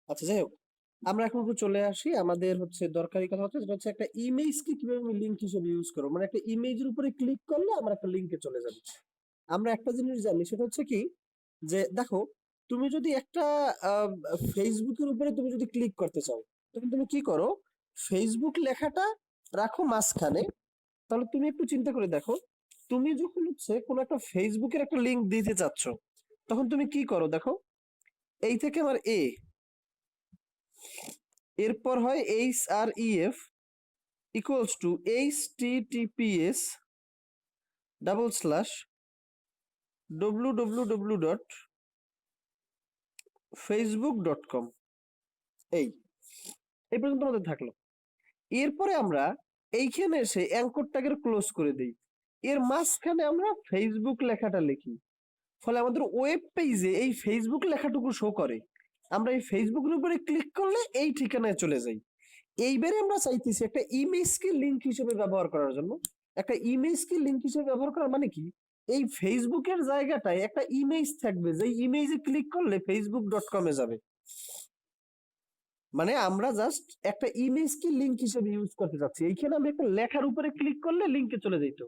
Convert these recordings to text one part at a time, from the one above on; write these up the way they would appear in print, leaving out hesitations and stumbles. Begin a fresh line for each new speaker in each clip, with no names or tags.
আচ্ছা, যাই হোক, আমরা এখন একটু চলে আসি আমাদের হচ্ছে দরকারি কথা হচ্ছে, যেটা হচ্ছে একটা ইমেজকে কিভাবে আমি লিঙ্ক হিসেবে ইউজ করবো। মানে একটা ইমেজের উপরে ক্লিক করলে আমরা একটা লিঙ্কে চলে যাবো। আমরা একটা জিনিস জানি, সেটা হচ্ছে কি, যে দেখো, তুমি যদি একটা ফেসবুকের উপরে তুমি যদি ক্লিক করতে চাও, তখন তুমি কি করো, ফেসবুক লেখাটা রাখো মাঝখানে। তাহলে তুমি একটু চিন্তা করে দেখো, তুমি যখন হচ্ছে কোনো একটা ফেসবুকের একটা লিঙ্ক দিতে চাচ্ছ, তখন তুমি কি করো দেখো, এই থেকে আমার এরপর হয় HREF equals to https double slash www.facebook.com। এই এই পর্যন্ত আমাদের থাকলো। এরপরে আমরা এইখানে এসে অ্যাঙ্কর ট্যাগের ক্লোজ করে দেই। এর মাঝখানে আমরা ফেসবুক লেখাটা লিখি, ফলে আমাদের ওয়েব পেজে এই ফেসবুক লেখাটুকু শো করে। আমরা এই ফেসবুকের উপরে ক্লিক করলে এই ঠিকানায় চলে যাই। এইবারে আমরা চাইতেছি একটা ইমেজকে লিঙ্ক হিসেবে ব্যবহার করার জন্য। একটা ইমেজকে লিঙ্ক হিসেবে ব্যবহার করার মানে কি, এই ফেসবুকের জায়গাটায় একটা ইমেজ থাকবে, যে ইমেজে ক্লিক করলে facebook.com-এ যাবে। মানে আমরা জাস্ট একটা ইমেজকে লিঙ্ক হিসেবে ইউজ করতে চাচ্ছি। এইখানে আমি একটা লেখার উপরে ক্লিক করলে লিঙ্কে চলে যেত।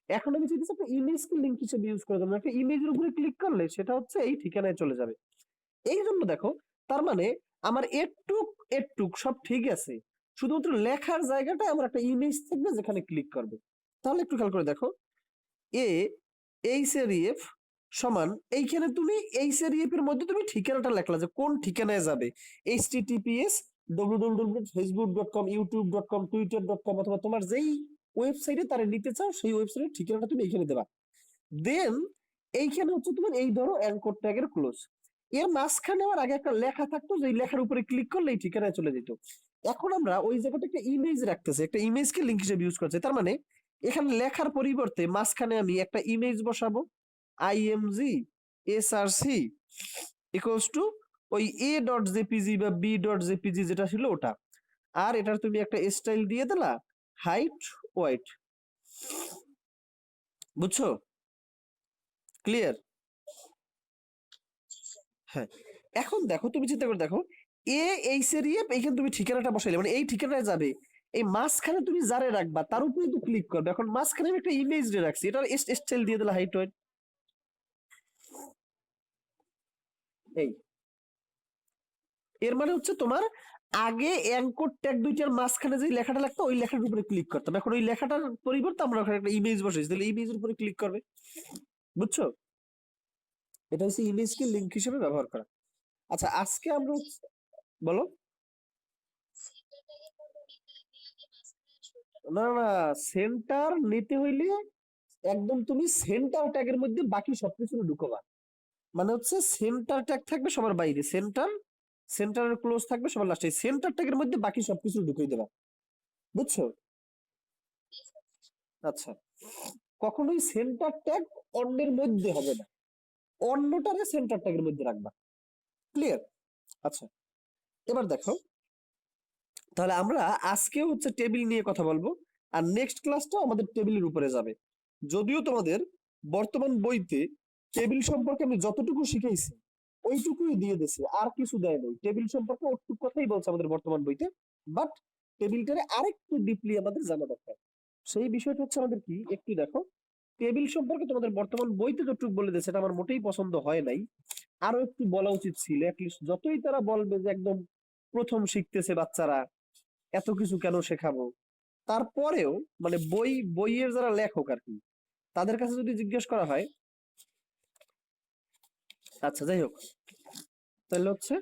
এখন আমি চাইতেছি একটা ইমেজকে লিঙ্ক হিসেবে ইউজ করার জন্য। একটা ইমেজের উপরে ক্লিক করলে সেটা হচ্ছে এই ঠিকানায় চলে যাবে। এই জন্য দেখো, তার মানে আমার এটুক এটুক সব ঠিক আছে, শুধুমাত্র লেখার জায়গাটায় আমার একটা ইমেজ থাকবে যেখানে ক্লিক করবে। তাহলে একটু খেয়াল করে দেখো, এ HREF সমান, এইখানে তুমি HREF এর মধ্যে তুমি ঠিকানাটা লেখলা যে কোন ঠিকানায় যাবে। https www.facebook.com, youtube.com, twitter.com, অথবা তোমার যেই ওয়েবসাইটে তারা নিতে চাও সেই ওয়েবসাইটের ঠিকানাটা তুমি এইখানে দেবা। দেন এইখানে হচ্ছে তোমার এই ধরো অ্যাঙ্কর ট্যাগের ক্লোজ। এর মাঝখানে আমার আগে একটা লেখা থাকতো, যে লেখার উপরে ক্লিক করলে এই ঠিকানায় চলে যেত। এখন আমরা ওই জায়গাটা একটা ইমেজ রাখতেছি, একটা ইমেজকে লিঙ্ক হিসেবে ইউজ করছি। তার মানে এখানে লেখার পরিবর্তে মাঝখানে আমি একটা ইমেজ বসাবো, img src ইকুয়ালস টু ওই a.jpg বা b.jpg যেটা ছিল ওটা। আর এটার তুমি একটা স্টাইল দিয়ে দিলা, হাইট ওয়াইট। বুঝছো? ক্লিয়ার? হ্যাঁ। এখন দেখো, তুমি চিন্তা করে দেখো, HREF এইখানে তুমি ঠিকানাটা বসাইলে, মানে এই ঠিকানায় যাবে। এই মাঝখানে তুমি যারে রাখবা তার উপরে তো ক্লিক করবে। এখন মাঝখানে আমি একটা ইমেজ দিয়ে রাখছি, এটার স্টাইল দিয়ে দিলা হাইট ওয়াইট। এই এর মানে হচ্ছে তোমার আগে অ্যাঙ্কর ট্যাগ দুইটার মাঝখানে যে লেখাটা লাগতো ওই লেখাটার উপরে ক্লিক করতাম। এখন ওই লেখাটার পরিবর্তে আমরা ওখানে একটা ইমেজ বসাইছি, তাহলে ইমেজের উপরে ক্লিক করবে। বুঝছো? এটা হচ্ছে ইমেজকে লিঙ্ক হিসেবে ব্যবহার করা। আচ্ছা, আজকে আমরা বলো। না না, সেন্টার নিতে হইলে একদম তুমি সেন্টার ট্যাগের মধ্যে বাকি সবকিছু ঢুকবা। মানে হচ্ছে সেন্টার ট্যাগ থাকবে সবার বাইরে, সেন্টারের ক্লোজ থাকবে সবার লাস্টে, সেন্টার ট্যাগের মধ্যে বাকি সবকিছু ঢুকিয়ে দেবা। বুঝছো? আচ্ছা, কখনোই সেন্টার ট্যাগ অন্যের মধ্যে হবে না, অন্যটারে সেন্টার ট্যাগের মধ্যে রাখবা। ক্লিয়ার? আচ্ছা, এবার দেখো, তাহলে আমরা আজকে হচ্ছে টেবিল নিয়ে কথা বলবো, আর নেক্সট ক্লাসটাও আমাদের টেবিলের উপরে যাবে। যদিও তোমাদের বর্তমান বইতে টেবিল সম্পর্কে আমি যতটুকু শিখাইছি ওইটুকুই দিয়ে দিছি, আর কিছু দেয় নাই। টেবিল সম্পর্কে ওটুকু কথাই বলছে আমাদের বর্তমান বইতে, বাট টেবিলটারে আরেকটু ডিপলি আমাদের জানা দরকার। সেই বিষয়টা হচ্ছে আমাদের কি, একটু দেখো, টেবিল সম্পর্কে তোমাদের বর্তমান বইতে যতটুকু বলে দিয়েছে সেটা আমার মোটেই পছন্দ হয় নাই। আরো একটু বলা উচিত ছিল। অ্যাটলিস্ট যতই তারা বলবে যে একদম প্রথম শিখতেছে বাচ্চারা, এত কিছু কেন শেখাবো, তারপরেও মানে বইয়ের যারা লেখক আর কি, তাদের কাছে যদি জিজ্ঞেস করা হয়। আচ্ছা, যাই হোক, তাহলে হচ্ছে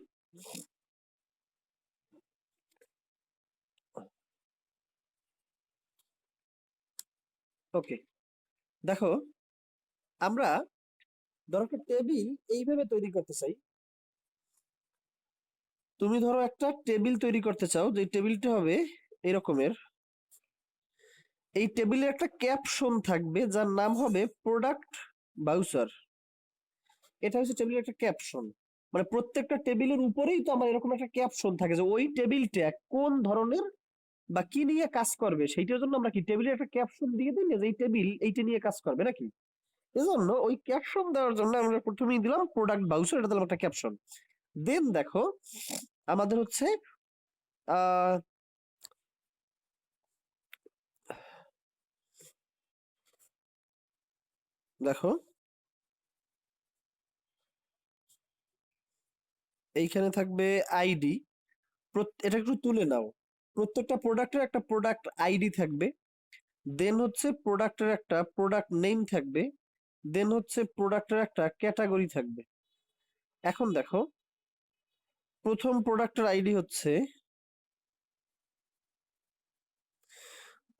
ওকে, দেখো, আমরা ধরো একটা টেবিল এইভাবে তৈরি করতে চাই। তুমি ধরো একটা টেবিল তৈরি করতে চাও, যে টেবিলটা হবে এরকমের। এই টেবিলের একটা ক্যাপশন থাকবে যার নাম হবে প্রোডাক্ট বাউচার। এটা হচ্ছে টেবিলের একটা ক্যাপশন। মানে প্রত্যেকটা টেবিলের উপরেই তো আমার এরকম একটা ক্যাপশন থাকে, যে ওই টেবিলটা কোন ধরনের বা কি নিয়ে কাজ করবে, সেইটার জন্য আমরা কি টেবিলে একটা ক্যাপশন দিয়ে দিই না, যে এই টেবিল এইটা নিয়ে কাজ করবে নাকি। এজন্য ওই ক্যাপশন দেওয়ার জন্য আমরা প্রথমেই দিলাম প্রোডাক্ট বাউচার, এটা দিলাম একটা ক্যাপশন। দেন দেখো, আমাদের হচ্ছে আহ দেখো এইখানে থাকবে আইডি, এটা একটু তুলে নাও। প্রত্যেকটা প্রোডাক্টের একটা প্রোডাক্ট আইডি থাকবে, দেন হচ্ছে প্রোডাক্টের একটা প্রোডাক্ট নেম থাকবে, দেন হচ্ছে প্রোডাক্টের একটা ক্যাটাগরি থাকবে। এখন দেখো প্রথম প্রোডাক্টের আইডি হচ্ছে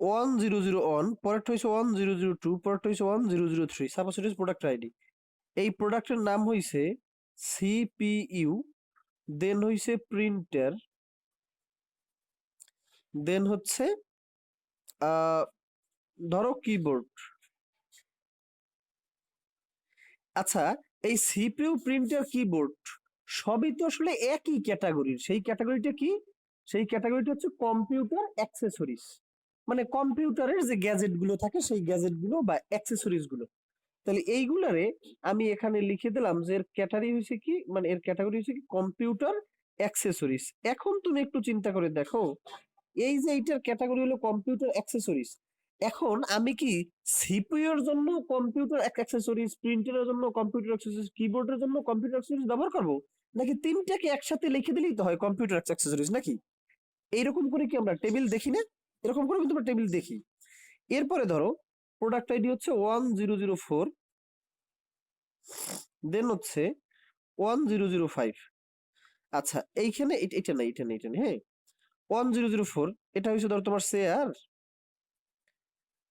1001, পরেরটা হচ্ছে 1002, পরেরটা হচ্ছে 1003। Suppose it is product ID. এই প্রোডাক্টের নাম হইছে সিপিইউ, দেন হইছে প্রিন্টার, দেন হচ্ছে ধরো কিবোর্ড। আচ্ছা, এই সিপিইউ প্রিন্টার কিবোর্ড সবই তো আসলে একই ক্যাটাগরির। সেই ক্যাটাগরিটা কি? সেই ক্যাটাগরিটা হচ্ছে কম্পিউটার অ্যাক্সেসরিজ, মানে কম্পিউটারের যে গ্যাজেট গুলো থাকে সেই গ্যাজেট গুলো বা অ্যাক্সেসরিজ গুলো। তাহলে এইগুলারে আমি এখানে লিখে দিলাম যে এর ক্যাটাগরি হচ্ছে কি, মানে এর ক্যাটাগরি হচ্ছে কি কম্পিউটার অ্যাক্সেসরিজ। এখন তুমি একটু চিন্তা করে দেখো, এই যে এইটার ক্যাটাগরি হলো কম্পিউটার অ্যাক্সেসরিজ, এখন আমি কি সিপিইউ এর জন্য কম্পিউটার অ্যাক্সেসরিজ, প্রিন্টারের জন্য কম্পিউটার অ্যাক্সেসরিজ, কিবোর্ডের জন্য কম্পিউটার অ্যাক্সেসরিজ ব্যবহার করব, নাকি তিনটাকে একসাথে লিখে দিলেই তো হয় কম্পিউটার অ্যাক্সেসরিজ নাকি? এইরকম করে কি আমরা টেবিল দেখি না? এরকম করে কিন্তু আমরা টেবিল দেখি। এরপরে ধরো প্রোডাক্ট আইডি হচ্ছে 1004, দেন হচ্ছে 1005। আচ্ছা এইখানে এটা না, এটা না, এটা না, হ্যাঁ 1004 এটা হচ্ছে ধরো তোমার শেয়ার,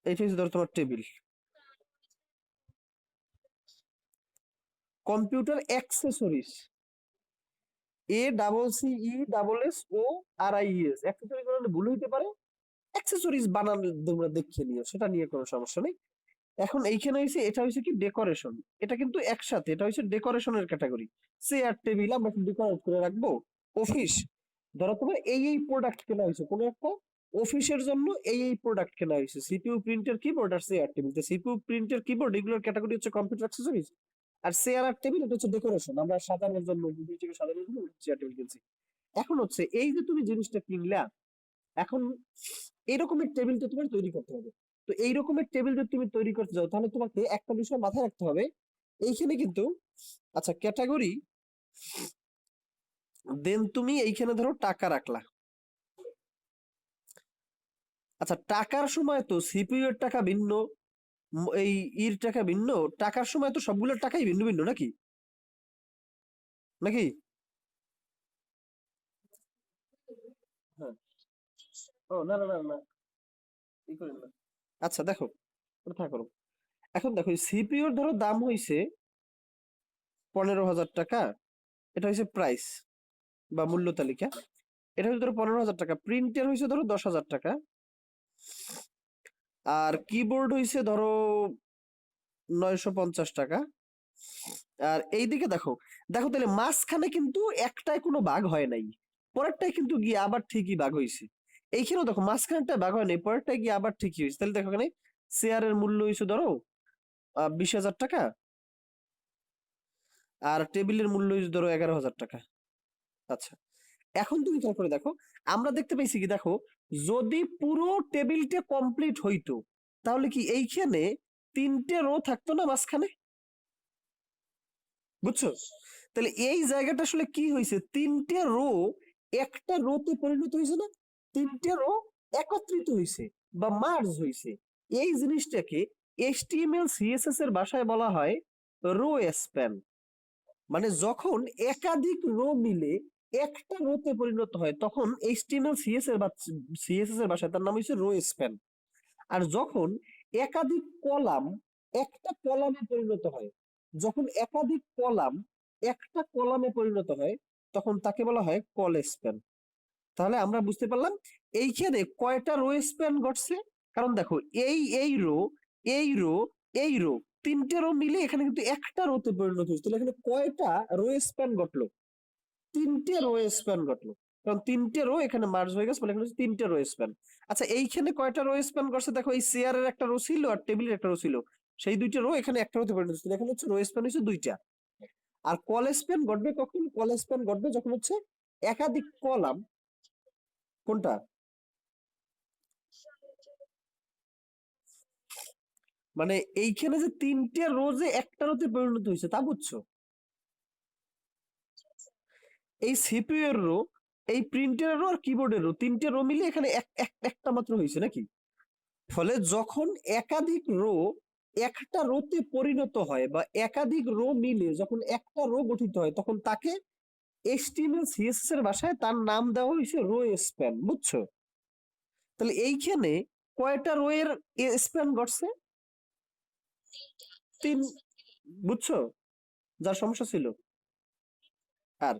এটা হচ্ছে ধরো তোমার table. Computer accessories, ACCESSORIES, accessories বানালে ভুল হইতে পারে, অ্যাক্সেসরিজ বানান তোমরা দেখে নিও, সেটা নিয়ে কোনো সমস্যা নেই। এখন এইখানে হয়েছে এটা হয়েছে কি ডেকোরেশন, এটা কিন্তু একসাথে, এটা হচ্ছে ডেকোরেশনের ক্যাটাগরি। চেয়ার টেবিল আমরা ডেকোরেট করে রাখবো। অফিস, ধরো তোমার এই প্রোডাক্ট কেনা হয়েছে কোনো একটা অফিসের জন্য, এই প্রোডাক্ট কেনা হয়েছে, সিপিইউ প্রিন্টার কিবোর্ড আর চেয়ার টেবিল। তো সিপিইউ প্রিন্টার কিবোর্ড এগুলোর ক্যাটাগরি হচ্ছে কম্পিউটার অ্যাক্সেসরিজ, আর চেয়ার আর টেবিল এটা হচ্ছে ডেকোরেশন, আমরা সাজানোর জন্য নিজেকে সাজানোর জন্য চেয়ার টেবিল কিনছি। এখন হচ্ছে এই যে তুমি জিনিসটা কিনলা, এখন এরকমের টেবিল তো তোমার তৈরি করতে হবে। তো এই রকমের টেবিল যদি তুমি তৈরি করতে যাও, তাহলে তোমাকে একটা বিষয় মাথায় রাখতে হবে, এইখানে কিন্তু আচ্ছা ক্যাটাগরি, দেন তুমি এইখানে ধরো টাকা রাখলা। আচ্ছা টাকার সময় তো সিপিইউ এর টাকা ভিন্ন, এই ইর টাকা ভিন্ন, টাকার সময় তো সবগুলোর টাকাই ভিন্ন ভিন্ন নাকি? নাকি? হ্যাঁ। ও না না না না, ই করেন না। আচ্ছা দেখো, ওটা থাক করো। এখন দেখো সিপিইউ এর ধরো দাম হইছে 15,000 টাকা, এটা হইছে প্রাইস বা মূল্য তালিকা। এটা হচ্ছে ধরো 15,000 টাকা। প্রিন্টার হয়েছে ধরো 10,000 টাকা, আর কিবোর্ড হয়েছে ধরো 950 টাকা। আর এইদিকে দেখো, দেখো তাহলে মাঝখানে কিন্তু একটাই কোনো ভাগ হয় নাই, পরেরটাই কিন্তু গিয়ে আবার ঠিকই ভাগ হয়েছে। এইখানেও দেখো মাঝখানটা ভাগ হয় নাই, পরেরটাই গিয়ে আবার ঠিকই হয়েছে। তাহলে দেখো এখানে শেয়ারের মূল্য হয়েছে ধরো 20,000 টাকা, আর টেবিলের মূল্য হয়েছে ধরো 11,000 টাকা। আচ্ছা এখন তুমি খেয়াল করে দেখো, আমরা দেখতে পাইছি কি দেখো, যদি পুরো টেবিলটা কমপ্লিট হইতো, তাহলে কি এইখানে তিনটে রো থাকতো না মাঝখানে? বুঝছো? তাহলে এই জায়গাটা আসলে কি হয়েছে, তিনটে রো একটা রোতে পরিণত হয়েছে না, তিনটে রো একত্রিত হয়েছে বা মার্জ হয়েছে। এই জিনিসটাকে এইচটিএমএল সিএসএস এর ভাষায় বলা হয় রো স্প্যান। মানে যখন একাধিক রো মিলে একটা রোতে পরিণত হয়, তখন এইচটিএমএল সিএসএস এর ভাষায় তার নাম হচ্ছে রো স্প্যান। আর যখন একাধিক কলাম একটা কলামে পরিণত হয়, যখন একাধিক কলাম একটা কলামে পরিণত হয়, তখন তাকে বলা হয় কল স্প্যান। তাহলে আমরা বুঝতে পারলাম এইখানে কয়টা রো স্প্যান ঘটছে। কারণ দেখো এই রো, এই রো, এই রো, তিনটে রো মিলে এখানে কিন্তু একটা রোতে পরিণত হয়েছে। তাহলে এখানে কয়টা রো স্প্যান ঘটলো? তিনটে রো স্প্যান ঘটলো, কারণ তিনটে রো এখানে মার্জ হয়ে গেছে, বলে এখানে তিনটে রো স্প্যান। আচ্ছা এইখানে কয়টা রো স্প্যান করছে দেখো, এই চেয়ারের একটা রো ছিল আর টেবিলের একটা রো ছিল, সেই দুইটা রো এখানে একটা রোতে পরিণত হচ্ছে, এখানে হচ্ছে রো স্প্যান হচ্ছে দুইটা। আর কল স্প্যান ঘটবে কখন? কল স্প্যান ঘটবে যখন হচ্ছে একাধিক কলাম, কোনটা? মানে এইখানে যে তিনটে রো যে একটা রোতে পরিণত হয়েছে তা বুঝছো? এই সিপিইউ এর রো, এই প্রিন্টারের রো আর কিবোর্ডের রো, তিনটে রো মিলে এখানে একটা মাত্র হয়েছে নাকি? ফলে যখন একাধিক রো একটা রোতে পরিণত হয় বা একাধিক রো মিলে যখন একটা রো গঠিত হয় তখন তাকে এইচটিএমএল সিএসএস এর ভাষায় তার নাম দেওয়া হয়েছে রো স্প্যান, বুঝছো? তাহলে এইখানে কয়টা রো এর স্প্যান ঘটছে? তিন, বুঝছো যার সমস্যা ছিল? আর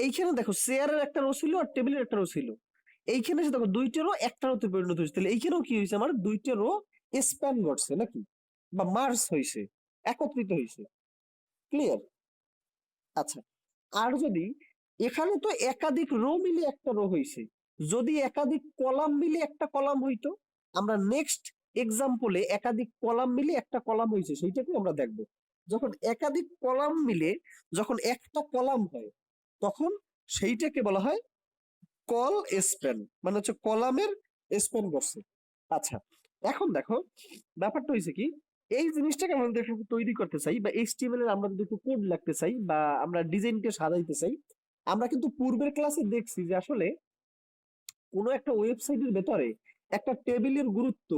এইখানে দেখো চেয়ারের একটা রো ছিল আর টেবিলের একটা রো ছিল, এইখানে এসে দেখো দুইটা রো একটা রোতে পরিণত হয়েছে, তাহলে এইখানেও কি হয়েছে আমার দুইটা রো স্প্যান ঘটছে নাকি, বা মার্জ হয়েছে, একত্রিত হয়েছে। ক্লিয়ার? আচ্ছা, আর যদি এখানে তো একাধিক রো মিলে একটা রো হয়েছে, যদি একাধিক কলাম মিলে একটা কলাম হইতো, আমরা নেক্সট এক্সাম্পলে একাধিক কলাম মিলে একটা কলাম হয়েছে সেইটাকে আমরা দেখব। যখন একাধিক কলাম মিলে যখন একটা কলাম হয় তখন সেইটাকে বলা হয় কল স্প্যান, মানে হচ্ছে কলামের স্প্যান করছে। আচ্ছা, এখন দেখো ব্যাপারটা হয়েছে কি, এই জিনিসটাকে আমাদের তৈরি করতে চাই বা এইচটিএমএল এর আমরা যদি একটু কোড লিখতে চাই বা আমরা ডিজাইনকে সাজাইতে চাই, আমরা কিন্তু পূর্বের ক্লাসে দেখছি যে আসলে কোনো একটা ওয়েবসাইটের ভেতরে একটা টেবিলের গুরুত্ব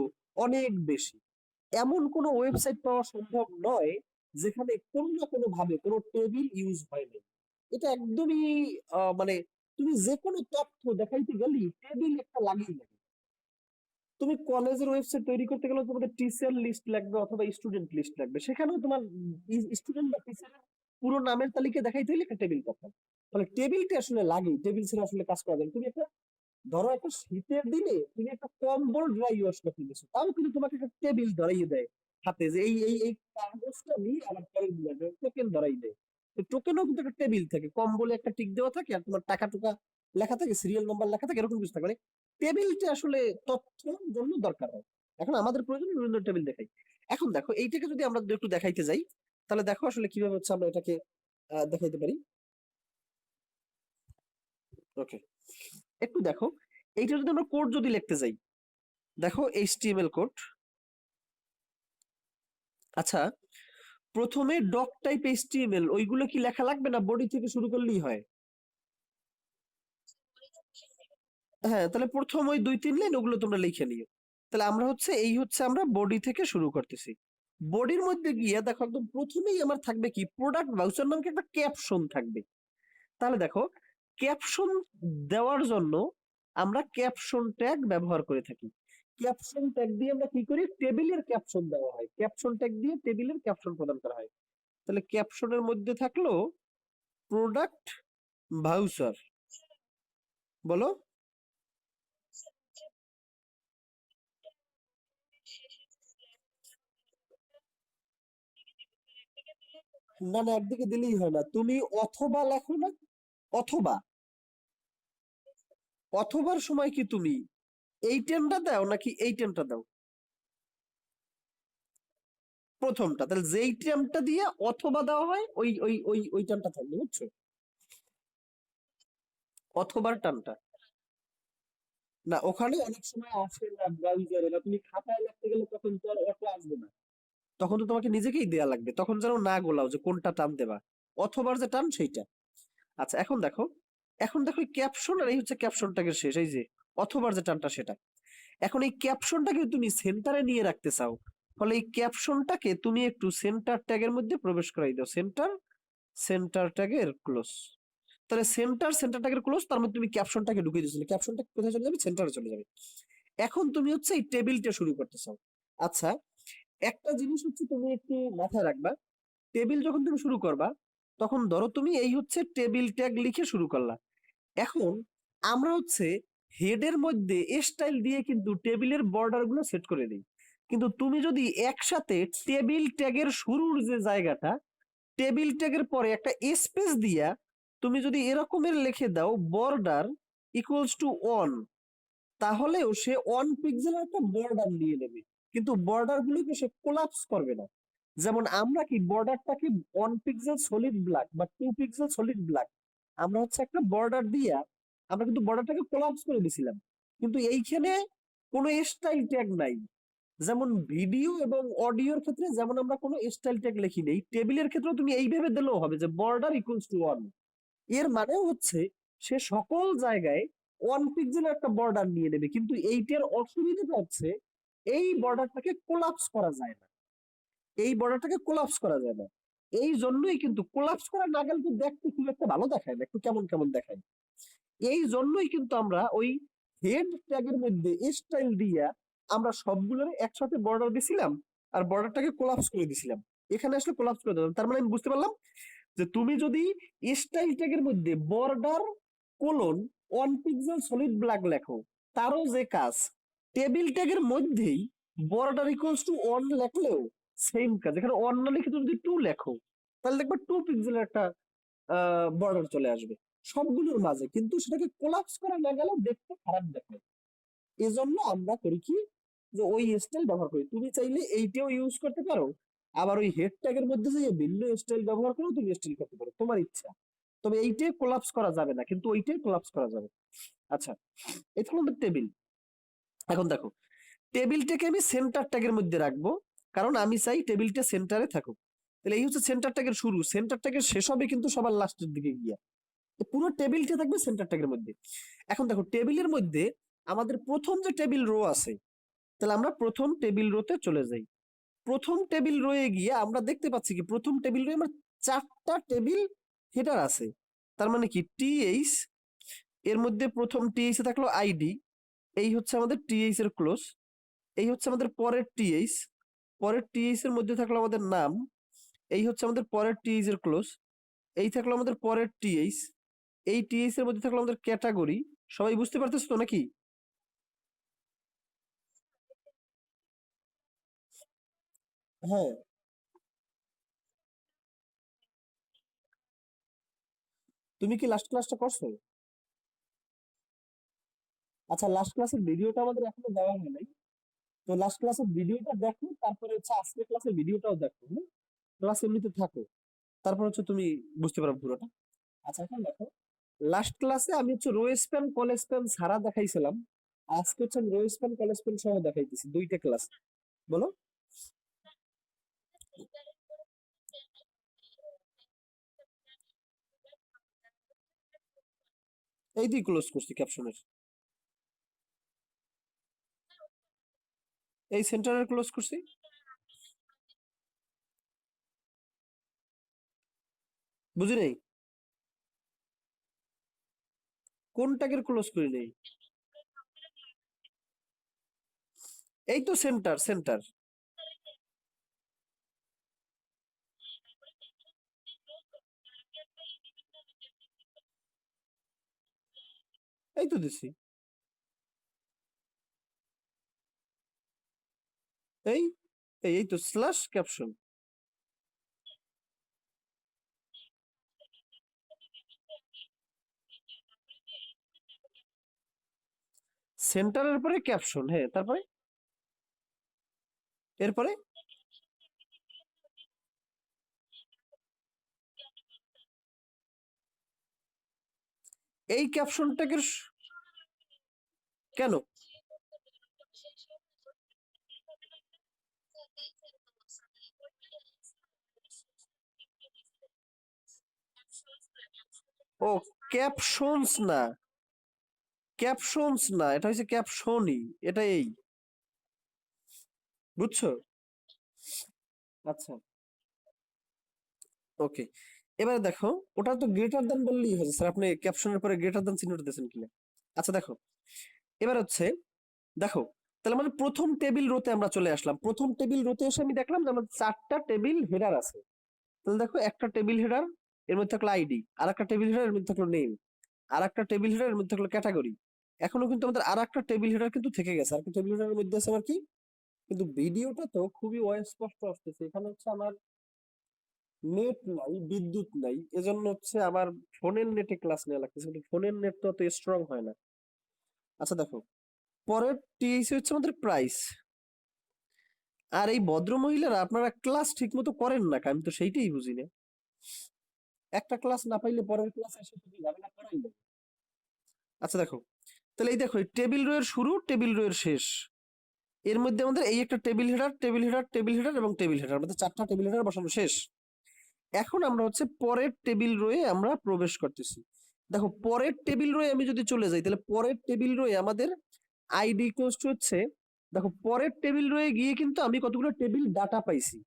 অনেক বেশি। এমন কোনো ওয়েবসাইট পাওয়া সম্ভব নয় যেখানে কোনো না কোনো ভাবে কোনো টেবিল ইউজ হয় না। এটা একদমই মানে তুমি যে কোনো তথ্য দেখাইতে গেলেই টেবিল একটা লাগেই লাগে। তুমি কলেজের ওয়েবসাইট তৈরি করতে গেলে তোমাদের টিচার লিস্ট লাগবে অথবা স্টুডেন্ট লিস্ট লাগবে, সেখানেও তোমার স্টুডেন্ট বা টিচারের পুরো নামের তালিকা দেখাইতে হলে একটা টেবিল দরকার। ফলে টেবিলটা আসলে লাগে, টেবিল ছাড়া আসলে কাজ করা যায় না। তুমি একটা ধরো একটা শীতের দিনে তুমি একটা কম্বল ড্রাই ওয়াশ করতে গেছো, তাও কিন্তু তোমাকে একটা টেবিল ধরাইয়ে দেয় হাতে যে এই কাগজটা নিয়ে আমার পরের দিন টোকেন ধরাই দেয়। তো টোকেনও কিন্তু একটা টেবিল থাকে, কম্বলে একটা টিক দেওয়া থাকে আর তোমার টাকা টুকা লেখা থাকে, সিরিয়াল নাম্বার লেখা থাকে, এরকম কিছু থাকে। মানে টেবিলটা আসলে তথ্যের জন্য দরকার হয়। এখন আমাদের প্রয়োজন বিভিন্ন টেবিল দেখাই। এখন দেখো এইটাকে যদি আমরা একটু দেখাইতে যাই, তাহলে দেখো আসলে কিভাবে হচ্ছে আমরা এটাকে দেখাইতে পারি। ওকে, একটু দেখো এইটা যদি আমরা কোড যদি লিখতে যাই, দেখো এইচটিএমএল কোড। আচ্ছা, প্রথমে ডক টাইপ এইচটিএমএল ওইগুলো কি লেখা লাগবে না বডি থেকে শুরু করলেই হয়? হ্যাঁ, তাহলে প্রথম ওই 2-3 লাইন ওগুলো তোমরা লিখে নিও। তাহলে আমরা হচ্ছে এই হচ্ছে আমরা বডি থেকে শুরু করতেছি। বডির মধ্যে গিয়ে দেখো একদম প্রথমেই আমার থাকবে কি প্রোডাক্ট ভাউচার নামকে একটা ক্যাপশন থাকবে। তাহলে দেখো ক্যাপশন দেওয়ার জন্য আমরা ক্যাপশন ট্যাগ ব্যবহার করে থাকি। ক্যাপশন ট্যাগ দিয়ে আমরা কি করি, টেবিলের ক্যাপশন দেওয়া হয়, ক্যাপশন ট্যাগ দিয়ে টেবিলের ক্যাপশন প্রদান করা হয়। তাহলে ক্যাপশনের মধ্যে থাকলো প্রোডাক্ট ভাউচার, বলো। না না, একদিকে দিলেই হয় না, তুমি অথবা লেখো না, অথবা। অথবার সময় কি তুমি এই টেনটা দাও নাকি এই টেনটা দাও? প্রথমটা, তাহলে যেই টেনটা দিয়ে অথবা দেওয়া হয় ওই টেনটা থাকবে, বুঝছো? অথবার টানটা না, ওখানে অনেক সময় আসে না ব্রাউজারে বা তুমি খাতায় লিখতে গেলে তখন তো আর অটো আসবে না, তখন তো তোমাকে নিজেকেই দেয়া লাগবে, তখন যেন না গোলাও যে কোনটা টান দেবা, অথবার যে টান সেইটা। আচ্ছা, এখন দেখো এই ক্যাপশন আর এই হচ্ছে ক্যাপশন ট্যাগের শেষ, এই যে অথবার যে টানটা সেটা। এখন এই ক্যাপশনটাকে তুমি সেন্টারে নিয়ে রাখতে চাও, ফলে এই ক্যাপশনটাকে তুমি একটু সেন্টার ট্যাগের মধ্যে প্রবেশ করাই দাও, সেন্টার, সেন্টার ট্যাগের ক্লোজ। তাহলে সেন্টার ট্যাগের ক্লোজ, তার মধ্যে তুমি ক্যাপশনটাকে ঢুকিয়ে দিয়েছিলে, ক্যাপশনটা কোথায় চলে যাবে, সেন্টারে চলে যাবে। এখন তুমি হচ্ছে এই টেবিলটা শুরু করতে চাও। আচ্ছা, একটা জিনিস হচ্ছে তুমি একটু মাথায় রাখবা, টেবিল যখন তুমি শুরু করবা তখন ধরো তুমি এই হচ্ছে টেবিল ট্যাগ লিখে শুরু করলা। এখন আমরা হচ্ছে হেডের মধ্যে স্টাইল দিয়ে কিন্তু টেবিলের বর্ডার গুলো সেট করে দিই, কিন্তু তুমি যদি একসাথে টেবিল ট্যাগের শুরুর যে জায়গাটা, টেবিল ট্যাগের পরে একটা স্পেস দিয়া তুমি যদি এরকমের লিখে দাও বর্ডার ইকুয়ালস টু 1, তাহলেও সে 1 পিক্সেলের একটা বর্ডার নিয়ে নেবে, কিন্তু বর্ডার গুলোকে সে কোলাপস করবে না। যেমন আমরা কি বর্ডারটাকে 1 পিক্সেল সলিড ব্ল্যাক বা 2 পিক্সেল সলিড ব্ল্যাক আমরা হচ্ছে একটা বর্ডার দিয়া আমরা কিন্তু বর্ডারটাকে কোলাপস করে দিছিলাম, কিন্তু এইখানে কোনো স্টাইল ট্যাগ নাই। যেমন ভিডিও এবং অডিওর ক্ষেত্রে যেমন আমরা কোনো স্টাইল ট্যাগ লিখি নেই, টেবিলের ক্ষেত্রেও তুমি এইভাবে দিলেও হবে যে বর্ডার ইকুয়ালস টু 1। এর মানে হচ্ছে সে সকল জায়গায় 1 পিক্সেলের একটা বর্ডার নিয়ে নেবে, কিন্তু এইটার অসুবিধাটা হচ্ছে এই বর্ডারটাকে কোলাপস করা যায় না, এই বর্ডারটাকে কোলাপস করা যায় না। এই জন্যই কিন্তু কোলাপস করা না গেলে তো দেখতে খুব একটা ভালো দেখায় না, একটু কেমন কেমন দেখায়। এই জন্যই কিন্তু আমরা ওই হেড ট্যাগের মধ্যে স্টাইল দিয়া আমরা সবগুলোর একসাথে বর্ডার দিছিলাম আর বর্ডারটাকে কোলাপস করে দিছিলাম। এখানে আসলে কোলাপস করে দিলাম, তার মানে আমি বুঝতে পারলাম যে তুমি যদি স্টাইল ট্যাগের মধ্যে border colon 1 pixel solid black লেখো, তারও যে কাজ টেবিল ট্যাগের মধ্যেই বর্ডার ইকুয়ালস টু 1 লেখলেও সেম কাজ। এখানে 1 না লিখে তুমি যদি 2 লেখো তাহলে দেখবা 2 পিক্সেলের একটা বর্ডার চলে আসবে সবগুলোর মাঝে, কিন্তু সেটাকে কোলাপস করা না গেলে দেখতে খারাপ দেখায়। এজন্য আমরা করি কি, যে ওই স্টাইল ব্যবহার করি। তুমি চাইলে এইটাও ইউজ করতে পারো, আবার ওই হেড ট্যাগের মধ্যে যে ভিন্ন স্টাইল ব্যবহার করেও তুমি স্টাইল করতে পারো, তোমার ইচ্ছা। তবে এইটাই কোলাপস করা যাবে না, কিন্তু ওইটাই কোলাপস করা যাবে। আচ্ছা, এটা হলো টেবিল। এখন দেখো, টেবিলটাকে আমি সেন্টার ট্যাগের মধ্যে রাখবো, কারণ আমি চাই টেবিলটা সেন্টারে থাকুক। তাহলে এই হচ্ছে সেন্টার ট্যাগের শুরু, সেন্টার ট্যাগের শেষ হবে কিন্তু সবার লাস্টের দিকে গিয়া। পুরো টেবিলটা থাকবে সেন্টার ট্যাগের মধ্যে। এখন দেখো, টেবিলের মধ্যে আমাদের প্রথম যে টেবিল রো আছে, তাহলে আমরা প্রথম টেবিল রোতে চলে যাই। প্রথম টেবিল রয়ে গিয়ে আমরা দেখতে পাচ্ছি কি প্রথম টেবিল রয়ে আমার 4টা টেবিল হেডার আছে। তার মানে কি টিএইচ, এর মধ্যে প্রথম টিএইচ এ থাকলো আইডি, এই হচ্ছে আমাদের টিএইচ এর ক্লোজ। এই হচ্ছে আমাদের পরের টিএইচ, পরের টিএইচ এর মধ্যে থাকলো আমাদের নাম, এই হচ্ছে আমাদের পরের টিএইচ এর ক্লোজ। এই থাকলো আমাদের পরের টিএইচ, এই টিএইচ এর মধ্যে থাকলো আমাদের ক্যাটাগরি। সবাই বুঝতে পারতেছো তো নাকি? হ্যাঁ, তুমি কি লাস্ট ক্লাসটা করছো? আচ্ছা, লাস্ট ক্লাসের ভিডিওটা আমাদের এখনো দেওয়া হয় নাই। তো লাস্ট ক্লাসের ভিডিওটা দেখো, তারপরে হচ্ছে আজকের ক্লাসের ভিডিওটাও দেখো, হ্যাঁ? ক্লাস এমনিতে থাকো, তারপর হচ্ছে তুমি বুঝতে পারবে পুরোটা। আচ্ছা, এখন দেখো, লাস্ট ক্লাসে আমি হচ্ছে রো স্প্যান কল স্প্যান ছাড়া দেখাইছিলাম, আজকে হচ্ছে আমি রো স্প্যান কল স্প্যান সহ দেখাইতেছি, দুইটা ক্লাস। বলো। এই দিয়ে ক্লোজ করছি ক্যাপশনের, এই সেন্টারের ক্লোজ করছি। বুঝি নাই, কোন ট্যাগের ক্লোজ করি নাই? এই তো সেন্টার সেন্টার। এই তো দিছি, এই এই তো স্ল্যাশ ক্যাপশন। সেন্টারের পরে ক্যাপশন, হ্যাঁ, তারপরে এরপরে এই ক্যাপশন ট্যাগের কেন? ও, ক্যাপশনস না, ক্যাপশনস না, এটা হচ্ছে ক্যাপশনই, এটা এই, বুঝছো? আচ্ছা, ওকে। এবারে দেখো, ওটা তো গ্রেটার দ্যান বললেই হয়েছে স্যার, আপনি ক্যাপশনের পরে গ্রেটার দ্যান চিহ্নটা দিয়েছেন কিনা? আচ্ছা দেখো, এবার হচ্ছে, দেখো, তাহলে মানে প্রথম টেবিল রোতে আমরা চলে আসলাম। প্রথম টেবিল রোতে এসে আমি দেখলাম যে আমার 4টা টেবিল হেডার আছে। তাহলে দেখো, একটা টেবিল হেডার এর মধ্যে থাকলো আইডি, আর একটা টেবিল হেডার এর মধ্যে থাকলো নেম, আর একটা টেবিল হেডার এর মধ্যে থাকলো ক্যাটাগরি। এখনো কিন্তু আমাদের আর একটা টেবিল হেডার কিন্তু থেকে গেছে, আর একটা টেবিল হেডার এর মধ্যে আছে আমার কি, কিন্তু ভিডিওটা তো খুবই অস্পষ্ট আসতেছে। এখানে হচ্ছে আমার নেট নাই, বিদ্যুৎ নাই, এজন্য হচ্ছে আমার ফোনের নেটে ক্লাস নেওয়া লাগতেছে, কিন্তু ফোনের নেট তো অত স্ট্রং হয় না। আচ্ছা দেখো, পরের টিএসি হচ্ছে আমাদের প্রাইস। আর এই ভদ্র মহিলারা আপনারা ক্লাস ঠিক মতো করেন না, আমি তো সেইটাই বুঝি না। একটা ক্লাস না পাইলে পরের ক্লাস এসে তুমি ঝামেলা করাইলে। আচ্ছা দেখো, তাহলে এই দেখো টেবিল রো এর শুরু, টেবিল রো এর শেষ, এর মধ্যে আমাদের এই একটা table header, table header, table header এবং টেবিল হেডার, আমাদের 4টা টেবিল হেডার বসানো শেষ। এখন আমরা হচ্ছে পরের টেবিল রোয়ে আমরা প্রবেশ করতেছি। দেখো পরের টেবিল রোয়ে আমি যদি চলে যাই, তাহলে পরের টেবিল রোয়ে আমাদের আইডি ইকুয়ালস টু হচ্ছে, দেখো পরের টেবিল রোয়ে গিয়ে কিন্তু আমি কতগুলো টেবিল ডাটা পাইছি।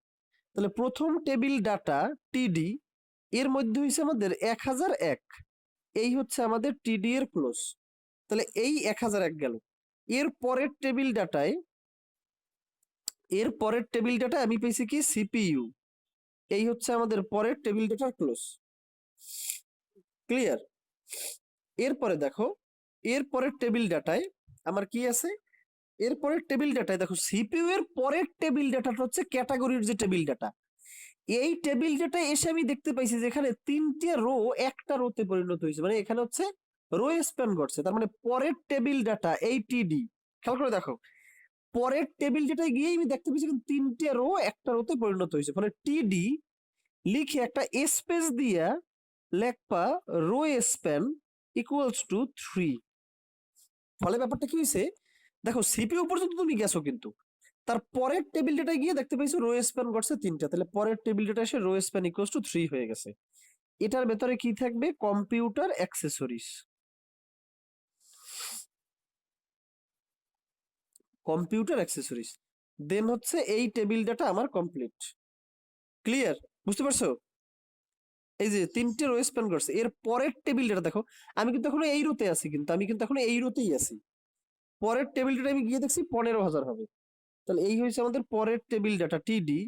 তাহলে প্রথম টেবিল ডাটা টিডি, এর মধ্যে হইছে আমাদের 1001, এই হচ্ছে আমাদের টিডি এর ক্লোজ। তাহলে এই 1001 গেল। এর পরের টেবিল ডাটায়, এর পরের টেবিল ডাটায় আমি পেয়েছি কি সিপিইউ, এই হচ্ছে আমাদের পরের টেবিল ডাটার ক্লোজ। ক্লিয়ার? এরপরে দেখো, এর পরের টেবিল ডাটায় আমার কি আছে, এর পরের টেবিল ডাটায় দেখো সিপিইউ এর পরের টেবিল ডাটাটা হচ্ছে ক্যাটাগরির যে টেবিল ডাটা, এই টেবিল ডাটায় এসে আমি দেখতে পাইছি যে এখানে 3টে রো একটা রোতে পরিণত হয়েছে, মানে এখানে হচ্ছে রো স্প্যান করছে। তার মানে পরের টেবিল ডাটা এই টিডি, খেয়াল করে দেখো পরের টেবিল ডাটায় গিয়ে আমি দেখতে পাচ্ছি 3টে রো একটা রোতে পরিণত হয়েছে, ফলে টিডি লিখে একটা স্পেস দিয়া লেখবা রো স্প্যান ইকুয়ালস টু 3। ফলে ব্যাপারটা কি হয়েছে, দেখো সিপিইউ পর্যন্ত তুমি গেছো, কিন্তু তার পরের টেবিল ডেটায় গিয়ে দেখতে পাইছো রো স্প্যান করছে 3টা, তাহলে পরের টেবিল ডেটা এসে রো স্প্যান ইকুয়ালস টু 3 হয়ে গেছে। এটার ভেতরে কি থাকবে, কম্পিউটার অ্যাক্সেসরিজ, কম্পিউটার অ্যাক্সেসরিজ, দেন হচ্ছে এই টেবিল ডাটা আমার কমপ্লিট। ক্লিয়ার? বুঝতে পারছো? এই যে 3টে রো স্প্যান করছে, এর পরের টেবিল ডাটা দেখো, আমি কিন্তু এখনো এই রোতে আছি, কিন্তু আমি কিন্তু এখনো এই রোতেই আছি। পরের টেবিল ডাটা আমি গিয়ে দেখছি 15,000 হবে। তাহলে এই হয়েছে আমাদের পরের টেবিল ডাটা টিডি,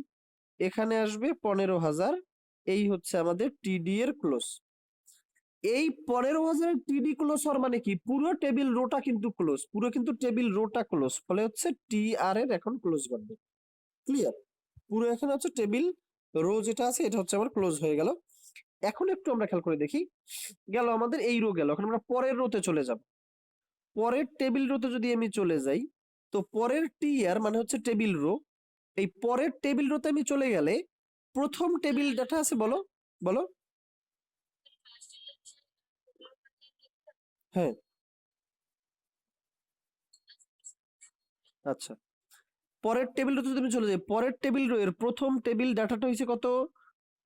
এখানে আসবে 15,000, এই হচ্ছে আমাদের টিডি এর ক্লোজ। এই 15,000 টিডি ক্লোজ হওয়ার মানে কি, পুরো টেবিল রোটা কিন্তু ক্লোজ, পুরো কিন্তু টেবিল রোটা ক্লোজ, ফলে হচ্ছে টি আর এর এখন ক্লোজ করবে। ক্লিয়ার? পুরো এখানে হচ্ছে টেবিল রো যেটা আছে এটা হচ্ছে আমার ক্লোজ হয়ে গেল। এখন একটু আমরা খেয়াল করে দেখি, গেল আমাদের এই রো গেল, এখন আমরা পরের রোতে চলে যাব। পরের টেবিল রোতে যদি আমি চলে যাই, তো পরের টি আর মানে হচ্ছে টেবিল রো, এই পরের টেবিল রোতে আমি চলে গেলে প্রথম টেবিল ডাটা আছে, বলো বলো। হ্যাঁ, আচ্ছা, পরের টেবিল রোতে তুমি চলে যাই, পরের টেবিল রো এর প্রথম টেবিল ডাটাটা হয়েছে কত,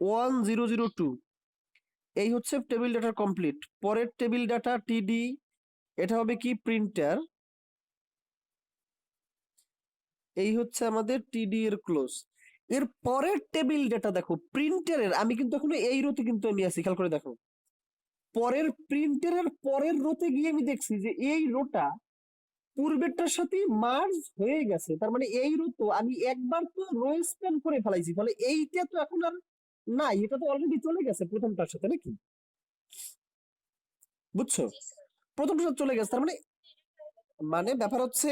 1002, এই হচ্ছে টেবিল ডাটা কমপ্লিট। পরের টেবিল ডাটা টিডি, এটা হবে কি প্রিন্টার, এই হচ্ছে আমাদের টিডি এর ক্লোজ। এর পরের টেবিল ডাটা দেখো প্রিন্টারের, আমি কিন্তু এখনো এই রোতে কিন্তু আমি আছি, খেয়াল করে দেখো পরের প্রিন্টারের পরের রোতে গিয়ে আমি দেখছি যে এই রোটা পূর্বেরটার সাথে মার্জ হয়ে গেছে। তার মানে এই রো তো আমি একবার তো রো স্প্যান করে ফেলাইছি, ফলে এইটা তো এখন আর নাই, এটা তো অলরেডি চলে গেছে প্রথমটার সাথে, নাকি? বুঝছো? প্রথমটার সাথে চলে গেছে, তার মানে মানে ব্যাপার হচ্ছে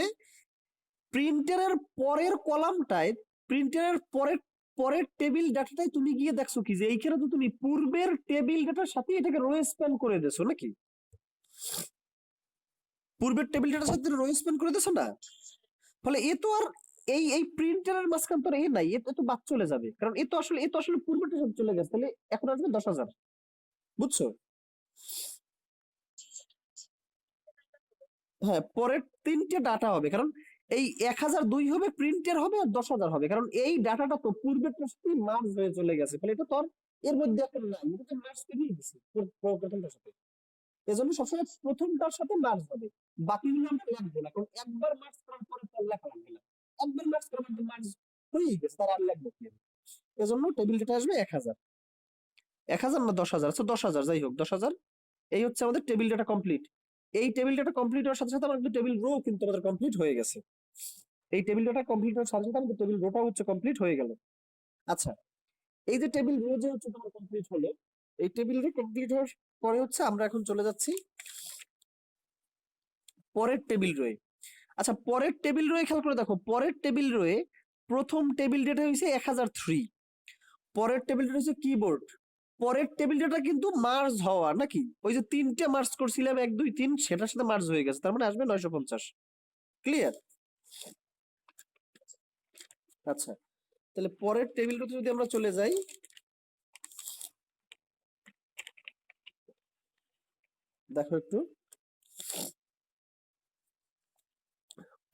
প্রিন্টারের পরের কলামটায়, প্রিন্টারের পরের পরের টেবিল ডাটাটাই তুমি গিয়ে দেখছো কি যে এইখানে তো তুমি পূর্বের টেবিল ডাটার সাথে এটাকে রো স্প্যান করে দিছো, নাকি? পূর্বের টেবিল ডাটার সাথে রো স্প্যান করে দিছো না? ফলে এ তো আর এই এই প্রিন্টারের মাঝখান তো আর এ নাই, এ তো বাদ চলে যাবে, কারণ এ তো আসলে পূর্বটা সব চলে গেছে, তাহলে এখন আসবে 10,000। বুঝছো? হ্যাঁ, পরের 3টে ডাটা হবে, কারণ এই 1002 হবে, প্রিন্টের হবে, আর 10,000 হবে, কারণ এই ডাটাটা তো পূর্বেরটার সাথে মার্জ হয়ে চলে গেছে, ফলে এটা তো আর এর মধ্যে এখন নাই, এটা তো মার্জ করেই দিছি প্রথমটার সাথে। এজন্য সবসময় প্রথমটার সাথে মার্জ হবে, বাকিগুলো আমরা লাগবে না, কারণ একবার মার্জ করার পরে তো আর লেখা লাগবে না, একবার মার্জ করার পর মার্জ হয়েই গেছে, তার আর লাগবে কি? এজন্য টেবিল ডেটা আসবে 1000, 1000 না 10,000, আচ্ছা 10,000, যাই হোক 10,000। এই হচ্ছে আমাদের টেবিল ডেটা কমপ্লিট। এই টেবিল ডেটা কমপ্লিট হওয়ার সাথে সাথে আমাদের টেবিল রো কিন্তু আমাদের কমপ্লিট হয়ে গেছে। এই টেবিল ডেটা কমপ্লিট হওয়ার সাথে সাথে আমাদের টেবিল রোটাও হচ্ছে কমপ্লিট হয়ে গেল। আচ্ছা, এই যে টেবিল রো যে হচ্ছে তোমার কমপ্লিট হলো, এই টেবিল রো কমপ্লিট হওয়ার পরে হচ্ছে আমরা এখন চলে যাচ্ছি পরের টেবিল রোয়ে। আচ্ছা, পরের টেবিল রোয়ে খেয়াল করে দেখো, পরের টেবিল রোয়ে প্রথম টেবিল ডেটা হয়েছে 1003, পরের টেবিল ডেটা হচ্ছে কিবোর্ড, পরের টেবিল ডেটা কিন্তু মার্জ হওয়া, নাকি? ওই যে 3টে মার্জ করছিলাম 1 2 3, সেটার সাথে মার্জ হয়ে গেছে, তার মানে আসবে 950। ক্লিয়ার? আচ্ছা, তাহলে পরের টেবিলটাতে যদি আমরা চলে যাই, দেখো একটু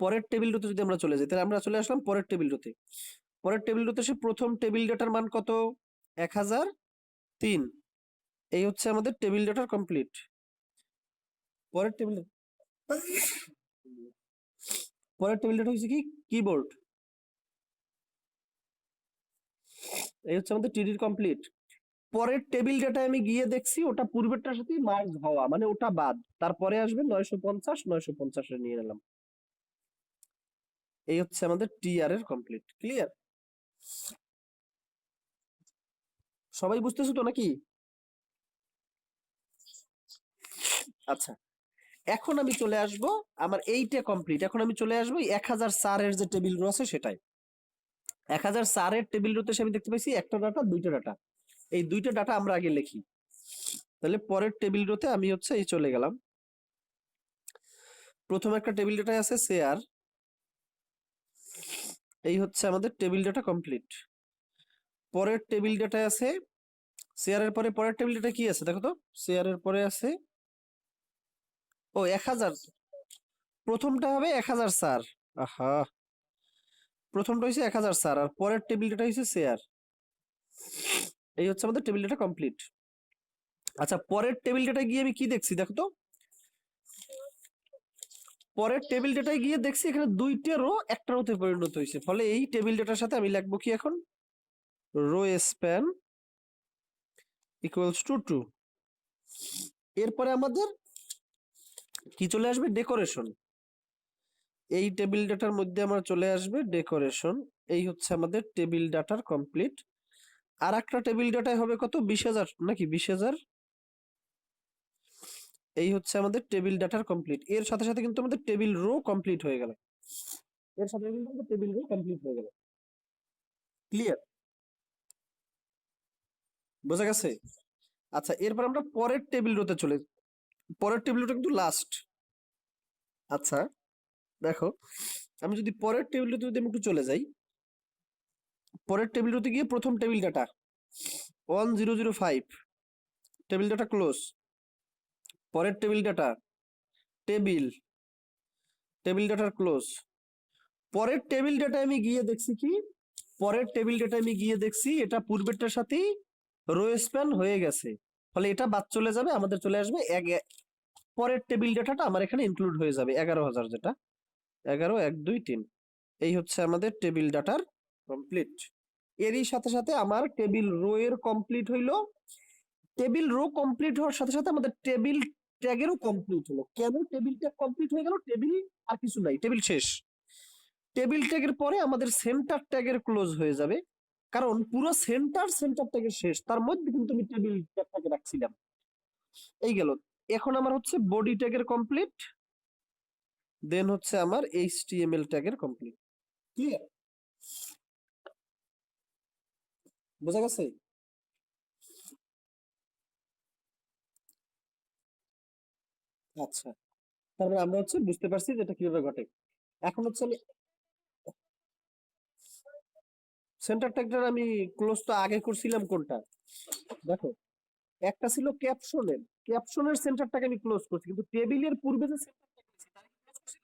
পরের টেবিল রোতে যদি আমরা চলে যাই, তাহলে আমরা চলে আসলাম পরের টেবিল রোতে। পরের টেবিল রোতে এসে প্রথম টেবিল ডেটার মান কত? 1003। এই হচ্ছে আমাদের টেবিল ডেটার কমপ্লিট। পরের টেবিল পরের টেবিল ডেটা হচ্ছে কি? কিবোর্ড। এই হচ্ছে আমাদের টিডির কমপ্লিট। পরের টেবিল ডেটা আমি গিয়ে দেখছি ওটা পূর্বেরটার সাথে মার্জ হওয়া, মানে ওটা বাদ, তারপরে আসবে 950 950 নিয়ে নিলাম। এই হচ্ছে আমাদের টিআর এর কমপ্লিট। ক্লিয়ার? সবাই বুঝতেছো তো নাকি? আচ্ছা, এখন আমি চলে আসব, আমার এইটা কমপ্লিট, এখন আমি চলে আসবো 1004 এর যে টেবিল রো আছে সেটাই। 1004 এর টেবিল রোতে আমি দেখতে পাইছি একটা ডাটা দুইটা ডাটা, এই দুইটা ডাটা আমরা আগে লিখি। তাহলে পরের টেবিল রোতে আমি হচ্ছে এই চলে গেলাম। প্রথম একটা টেবিল ডাটা আছে শেয়ার, এই হচ্ছে আমাদের টেবিল ডাটা কমপ্লিট। পরের টেবিল ডাটা আছে শেয়ারের পরে, পরের টেবিল ডাটা কি আছে দেখো তো? শেয়ারের পরে আছে ও 1000, প্রথমটা হবে 1004। আহা, প্রথমটা হচ্ছে 1004 আর পরের টেবিল ডাটা হচ্ছে শেয়ার। এই হচ্ছে আমাদের টেবিল ডাটা কমপ্লিট। আচ্ছা, পরের টেবিল ডাটায় গিয়ে আমি কি দেখছি দেখো তো? পরের টেবিল ডেটায় গিয়ে দেখছি এখানে দুইটা রো একটা রোতে পরিণত হয়েছে, ফলে এই টেবিল ডেটার সাথে আমি লিখবো কি এখন? Rho span equals to 2। এরপরে আমাদের কি চলে আসবে? ডেকোরেশন। এই টেবিল ডাটার মধ্যে আমার চলে আসবে ডেকোরেশন। এই হচ্ছে আমাদের টেবিল ডাটার কমপ্লিট। আর একটা টেবিল ডাটায় হবে কত? 20,000 নাকি 20,000। এই হচ্ছে আমাদের টেবিল ডাটার কমপ্লিট। এর সাথে সাথে কিন্তু আমাদের টেবিল রো কমপ্লিট হয়ে গেল। এর সাথে কিন্তু আমাদের টেবিল রো কমপ্লিট হয়ে গেল। ক্লিয়ার? বোঝা গেছে? আচ্ছা, এরপর আমরা পরের টেবিল রোতে চলে, পরের টেবিল রোটা কিন্তু লাস্ট। আচ্ছা, দেখো আমি যদি পরের টেবিল রোতে যদি আমি একটু চলে যাই, পরের টেবিল রোতে গিয়ে প্রথম table data 1005, table data close. পরের টেবিল ডাটা টেবিল, টেবিল ডাটার ক্লোজ। পরের টেবিল ডাটা আমি গিয়ে দেখছি কি? পরের টেবিল ডাটা আমি গিয়ে দেখছি এটা পূর্বেরটার সাথেই রো স্প্যান হয়ে গেছে, ফলে এটা বাদ চলে যাবে, আমাদের চলে আসবে পরের টেবিল ডাটাটা আমার এখানে ইনক্লুড হয়ে যাবে 11,000, যেটা 11 1 2 3। এই হচ্ছে আমাদের টেবিল ডাটার কমপ্লিট। এরই সাথে সাথে আমার টেবিল রো এর কমপ্লিট হইলো। টেবিল রো কমপ্লিট হওয়ার সাথে সাথে আমাদের টেবিল ট্যাগেরও কমপ্লিট হলো। কেন টেবিল ট্যাগ কমপ্লিট হয়ে গেল? টেবিল আর কিছু নাই, টেবিল শেষ। টেবিল ট্যাগের পরে আমাদের সেন্টার ট্যাগের ক্লোজ হয়ে যাবে, কারণ পুরো সেন্টার ট্যাগের শেষ, তার মধ্যে কিন্তু আমি টেবিল ট্যাগটাকে রাখছিলাম। এই গেল। এখন আমার হচ্ছে বডি ট্যাগের কমপ্লিট, দেন হচ্ছে আমার এইচটিএমএল ট্যাগের কমপ্লিট। ক্লিয়ার? বোঝা গেছে? আচ্ছা, তারপরে আমরা হচ্ছে বুঝতে পারছি যে এটা কিভাবে ঘটে। এখন হচ্ছে আমি সেন্টার ট্যাগটার আমি ক্লোজটা আগে করছিলাম কোনটা দেখো? একটা ছিল ক্যাপশনের, ক্যাপশনের সেন্টারটাকে আমি ক্লোজ করছি, কিন্তু টেবিলের পূর্বে যে সেন্টারটা করেছি তার কি close করছি?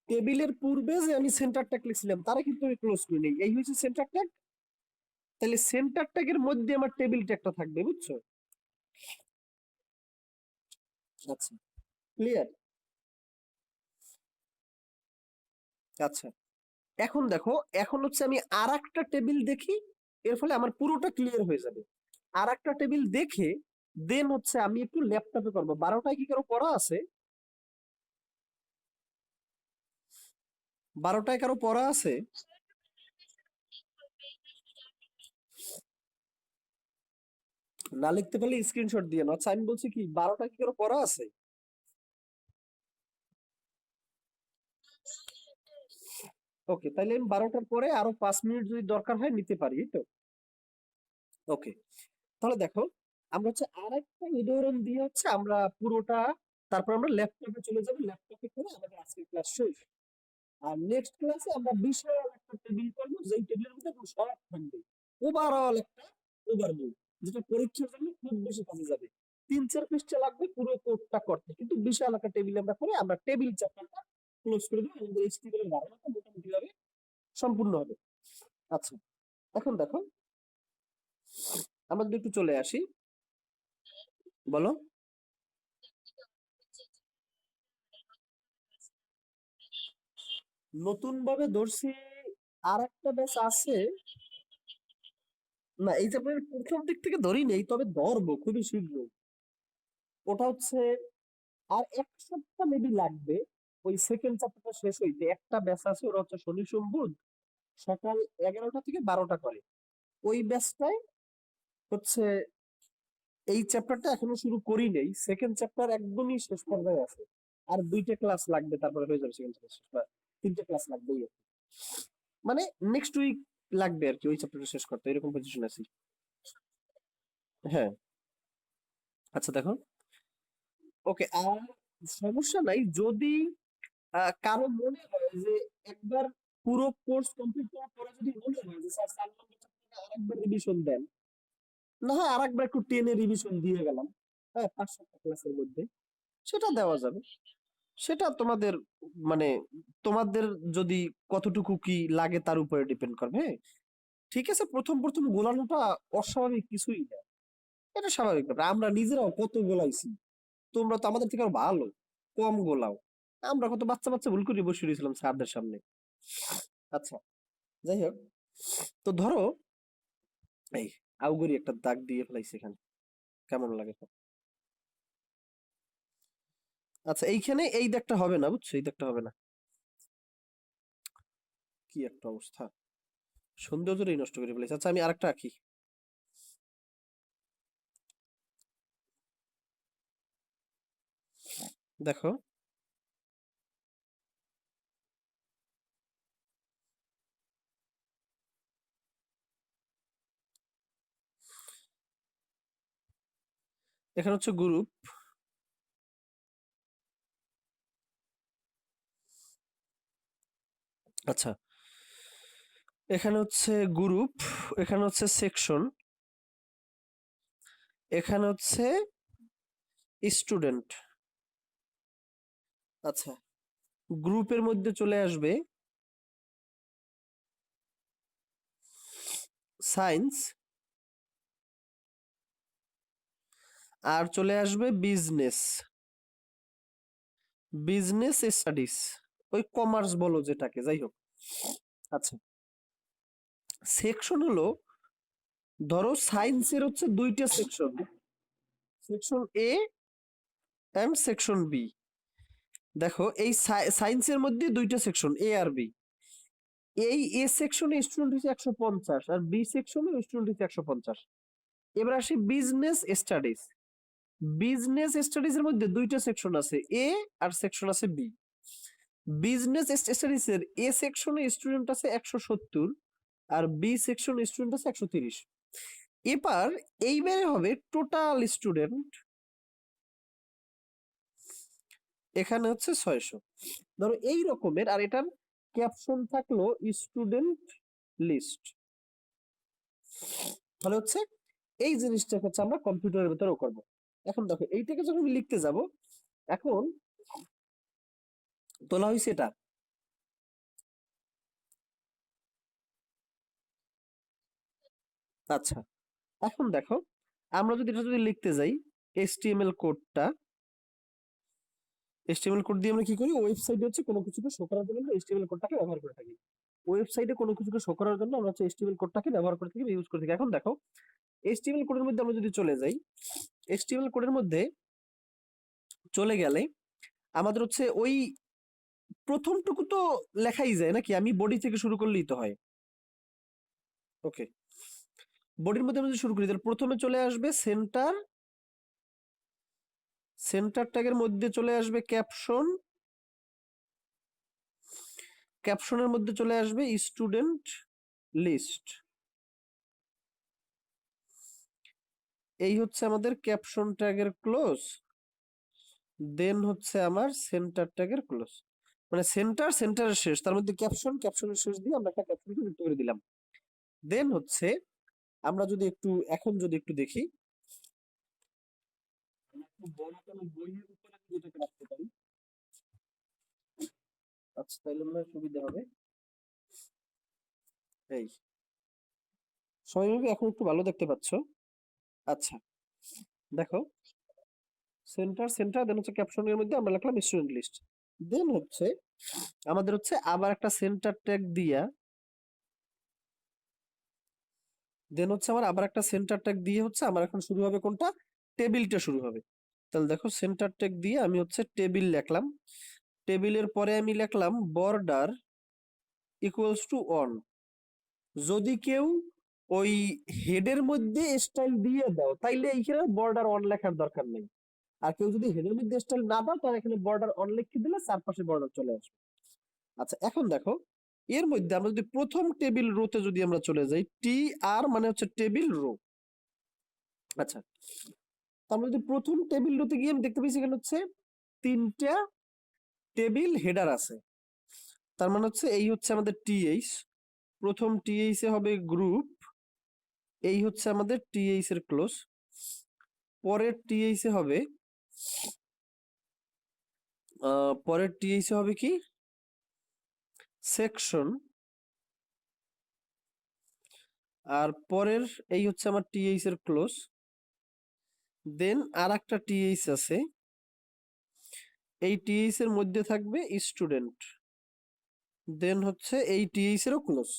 টেবিলের পূর্বে যে আমি সেন্টার ট্যাগ লিখছিলাম তারা কিন্তু আমি ক্লোজ করি নাই। এই হচ্ছে সেন্টার ট্যাগ। তাহলে সেন্টার ট্যাগের মধ্যে আমার টেবিল ট্যাগটা থাকবে, বুঝছো? আচ্ছা, ক্লিয়ার? আচ্ছা, এখন দেখো, এখন হচ্ছে আমি আর একটা টেবিল দেখি, এর ফলে আমার পুরোটা ক্লিয়ার হয়ে যাবে। আর একটা টেবিল দেখে দেন হচ্ছে আমি একটু ল্যাপটপে করবো। 12টায় কি কারো পড়া আছে? 12টায় কারো পড়া আছে? না লিখতে পারলে স্ক্রিনশট দিয়ে নাও। আচ্ছা, আমি বলছি কি 12টায় কি কারো পড়া আছে? ওকে, তাহলে আমি 12টার পরে আরো 5 মিনিট যদি দরকার হয় নিতে পারি, এই তো? ওকে, তাহলে দেখো আমরা হচ্ছে আর একটা উদাহরণ দিয়ে হচ্ছে আমরা পুরোটা, তারপর আমরা ল্যাপটপে চলে যাবো, ল্যাপটপে করে আমাদের আজকের ক্লাস শেষ। আর নেক্সট ক্লাসে আমরা বিশাল একটা টেবিল করবো, যেই টেবিলের মধ্যে সব থাকবে, ওভারঅল একটা ওভারভিউ। যেটা পরীক্ষার জন্য খুব বেশি কাজে যাবে। 3-4 পৃষ্ঠা লাগবে পুরো কোডটা করতে, কিন্তু বিশাল একটা টেবিল আমরা করে আমরা টেবিল চ্যাপ্টারটা ক্লোজ করে দিই, আমাদের এইচটিএমএল এর ধারণাটা মোটামুটি ভাবে সম্পূর্ণ হবে। আচ্ছা, এখন দেখো আমরা যদি একটু চলে আসি, বলো। নতুন ভাবে ধরছি আর একটা ব্যাচ আছে, না এই চ্যাপ্টারের প্রথম দিক থেকে ধরি নেই, তবে ধরবো খুবই শীঘ্র। ওটা হচ্ছে আর এক সপ্তাহ মেবি লাগবে ওই সেকেন্ড চ্যাপ্টারটা শেষ হইতে। একটা ব্যাচ আছে, ওরা হচ্ছে শনি সোম বুধ সকাল 11টা থেকে 12টা করে। ওই ব্যাচটায় হচ্ছে এই চ্যাপ্টারটা এখনো শুরু করি নেই, সেকেন্ড চ্যাপ্টার একদমই শেষ পর্যায়ে আছে। আর 2টা ক্লাস লাগবে তারপরে হয়ে যাবে সেকেন্ড চ্যাপ্টার শেষ, বা 3টে ক্লাস লাগবেই আর কি। মানে নেক্সট উইক লাগবে আর কি ওই চ্যাপ্টারটা শেষ করতে, এরকম পজিশন আছি। হ্যাঁ, আচ্ছা দেখো, ওকে। আর সমস্যা নাই যদি কারো মনে হয় যে একবার পুরো কোর্স কমপ্লিট করার পরে যদি মনে হয় যে স্যার 4 নম্বর চ্যাপ্টারটা আরেকবার রিভিশন দেন, না হয় আরেকবার একটু টেনে রিভিশন দিয়ে গেলাম, হ্যাঁ 5-7টা ক্লাসের মধ্যে, সেটা দেওয়া যাবে। সেটা তোমাদের মানে তোমাদের যদি কতটুকু কি লাগে তার উপরে ডিপেন্ড করবে। হ্যাঁ, ঠিক আছে, প্রথম প্রথম গোলানোটা অস্বাভাবিক কিছুই না, এটা স্বাভাবিক ব্যাপার। আমরা নিজেরাও কত গোলাইছি, তোমরা তো আমাদের থেকে আরো ভালো, কম গোলাও। আমরা কত বাচ্চা বাচ্চা ভুল করে বসে রয়েছিলাম স্যারদের সামনে। আচ্ছা, যাই হোক, তো ধরো এই আউগরি একটা দাগ দিয়ে ফেলাইছি এখানে, কেমন লাগে তো? আচ্ছা, এইখানে এই দাগটা হবে না, বুঝছো, এই দাগটা হবে না। কি একটা অবস্থা, সৌন্দর্যটাই নষ্ট করে ফেলেছে। আচ্ছা, আমি আরেকটা আঁকি। দেখো, এখানে হচ্ছে গ্রুপ, আচ্ছা এখানে হচ্ছে গ্রুপ, এখানে হচ্ছে সেকশন, এখানে হচ্ছে স্টুডেন্ট। আচ্ছা, গ্রুপের মধ্যে চলে আসবে সায়েন্স, আর চলে আসবে বিজনেস, বিজনেস স্টাডিজ, ওই কমার্স বলো যেটাকে, যাই হোক। আচ্ছা, সেকশন হলো, ধরো সায়েন্সের হচ্ছে 2টা section, section A and section B. দেখো এই সায়েন্সের মধ্যে 2টা সেকশন এ আর বি। এই এ সেকশনে স্টুডেন্ট হচ্ছে 150 আর বি সেকশনে স্টুডেন্ট হচ্ছে 150। এবার আসি বিজনেস স্টাডিজ। বিজনেস স্টাডিজ এর মধ্যে 2টা সেকশন আছে, এ আর সেকশন আছে বি। বিজনেস স্টাডিজ এর এ সেকশনে স্টুডেন্ট আছে 170 আর বি সেকশনে স্টুডেন্ট আছে 130। এবার এইবারে হবে টোটাল স্টুডেন্ট, এখানে হচ্ছে 600। ধরো এই রকমের, আর এটার ক্যাপশন থাকলো স্টুডেন্ট লিস্ট। তাহলে হচ্ছে এই জিনিসটা হচ্ছে আমরা কম্পিউটারের ভিতরেও করব। এখন দেখো এইটাকে যখন আমি লিখতে যাব, এখন তোলা হয়েছে এটা। আচ্ছা, এখন দেখো আমরা যদি এটা যদি লিখতে যাই, এইচটিএমএল কোডটা, এইচটিএমএল কোড দিয়ে আমরা কি করি, ওয়েবসাইটে হচ্ছে কোনো কিছুকে শো করার জন্য আমরা এইচটিএমএল কোডটাকে ব্যবহার করে থাকি। ওয়েবসাইটে কোনো কিছুকে শো করার জন্য আমরা হচ্ছে এইচটিএমএল কোডটাকে ব্যবহার করে থাকি, ইউজ করে থাকি। এখন দেখো এইচটিএমএল কোডের মধ্যে আমরা যদি চলে যাই, এইচটিএমএল কোডের মধ্যে চলে গেলে আমাদের হচ্ছে ওই প্রথমটুকু তো লেখাই যায় নাকি, আমি বডি থেকে শুরু করলেই তো হয়। ওকে, বডির মধ্যে আমরা যদি শুরু করি, তাহলে প্রথমে চলে আসবে সেন্টার, সেন্টার ট্যাগের মধ্যে চলে আসবে ক্যাপশন, ক্যাপশনের মধ্যে চলে আসবে স্টুডেন্ট লিস্ট। এই হচ্ছে আমাদের ক্যাপশন ট্যাগের ক্লোজ, দেন হচ্ছে আমার সেন্টার ট্যাগের ক্লোজ। মানে সেন্টার, সেন্টারের শেষ, তার মধ্যে ক্যাপশন, ক্যাপশনের শেষ দিয়ে আমরা একটা ক্যাপশনকে যুক্ত করে দিলাম। দেন হচ্ছে আমরা যদি একটু এখন যদি একটু দেখি, আমরা একটু বড় কোনো বইয়ের উপরে যদি এটাকে রাখতে পারি, আচ্ছা তাহলে মনে হয় সুবিধা হবে। এই সবাই মিলে এখন একটু ভালো দেখতে পাচ্ছ? আচ্ছা দেখো, সেন্টার সেন্টার দেন হচ্ছে ক্যাপশনের মধ্যে আমরা লিখলাম স্টুডেন্ট লিস্ট। দেন হচ্ছে আমাদের হচ্ছে আবার একটা সেন্টার ট্যাগ দিয়া, দেন হচ্ছে আমার আবার একটা সেন্টার ট্যাগ দিয়ে হচ্ছে আমার এখন শুরু হবে কোনটা, টেবিলটা শুরু হবে। তাহলে দেখো সেন্টার ট্যাগ দিয়ে আমি হচ্ছে টেবিল লিখলাম, টেবিলের পরে আমি লিখলাম বর্ডার ইকুয়ালস টু 1। যদি কেউ ওই হেডের মধ্যে স্টাইল দিয়ে দাও তাইলে এইখানে বর্ডার 1 লেখার দরকার নেই। আর কেউ যদি হেডের মধ্যে স্টাইল না দাও তাহলে এখানে বর্ডার 1 লিখে দিলে চারপাশে বর্ডার চলে আসবে। আচ্ছা এখন দেখো, এর মধ্যে আমরা যদি প্রথম টেবিল রোতে যদি আমরা চলে যাই, টি আর মানে হচ্ছে টেবিল রো। আচ্ছা আমরা যদি প্রথম টেবিল রোতে গিয়ে আমি দেখতে পাচ্ছি এখানে হচ্ছে 3টা টেবিল হেডার আছে। তার মানে হচ্ছে এই হচ্ছে আমাদের টিএইচ, প্রথম টিএইচ এ হবে গ্রুপ, এই হচ্ছে আমাদের টিএইচ এর ক্লোজ, পরের টিএইচ এ হবে পরের টিএইচ এ হবে কি সেকশন, আর পরের এই হচ্ছে আমার টিএইচ এর ক্লোজ। দেন আর একটা টিএইচ আছে, এই টিএইচ এর মধ্যে থাকবে স্টুডেন্ট, দেন হচ্ছে এই টিএইচ এরও ক্লোজ।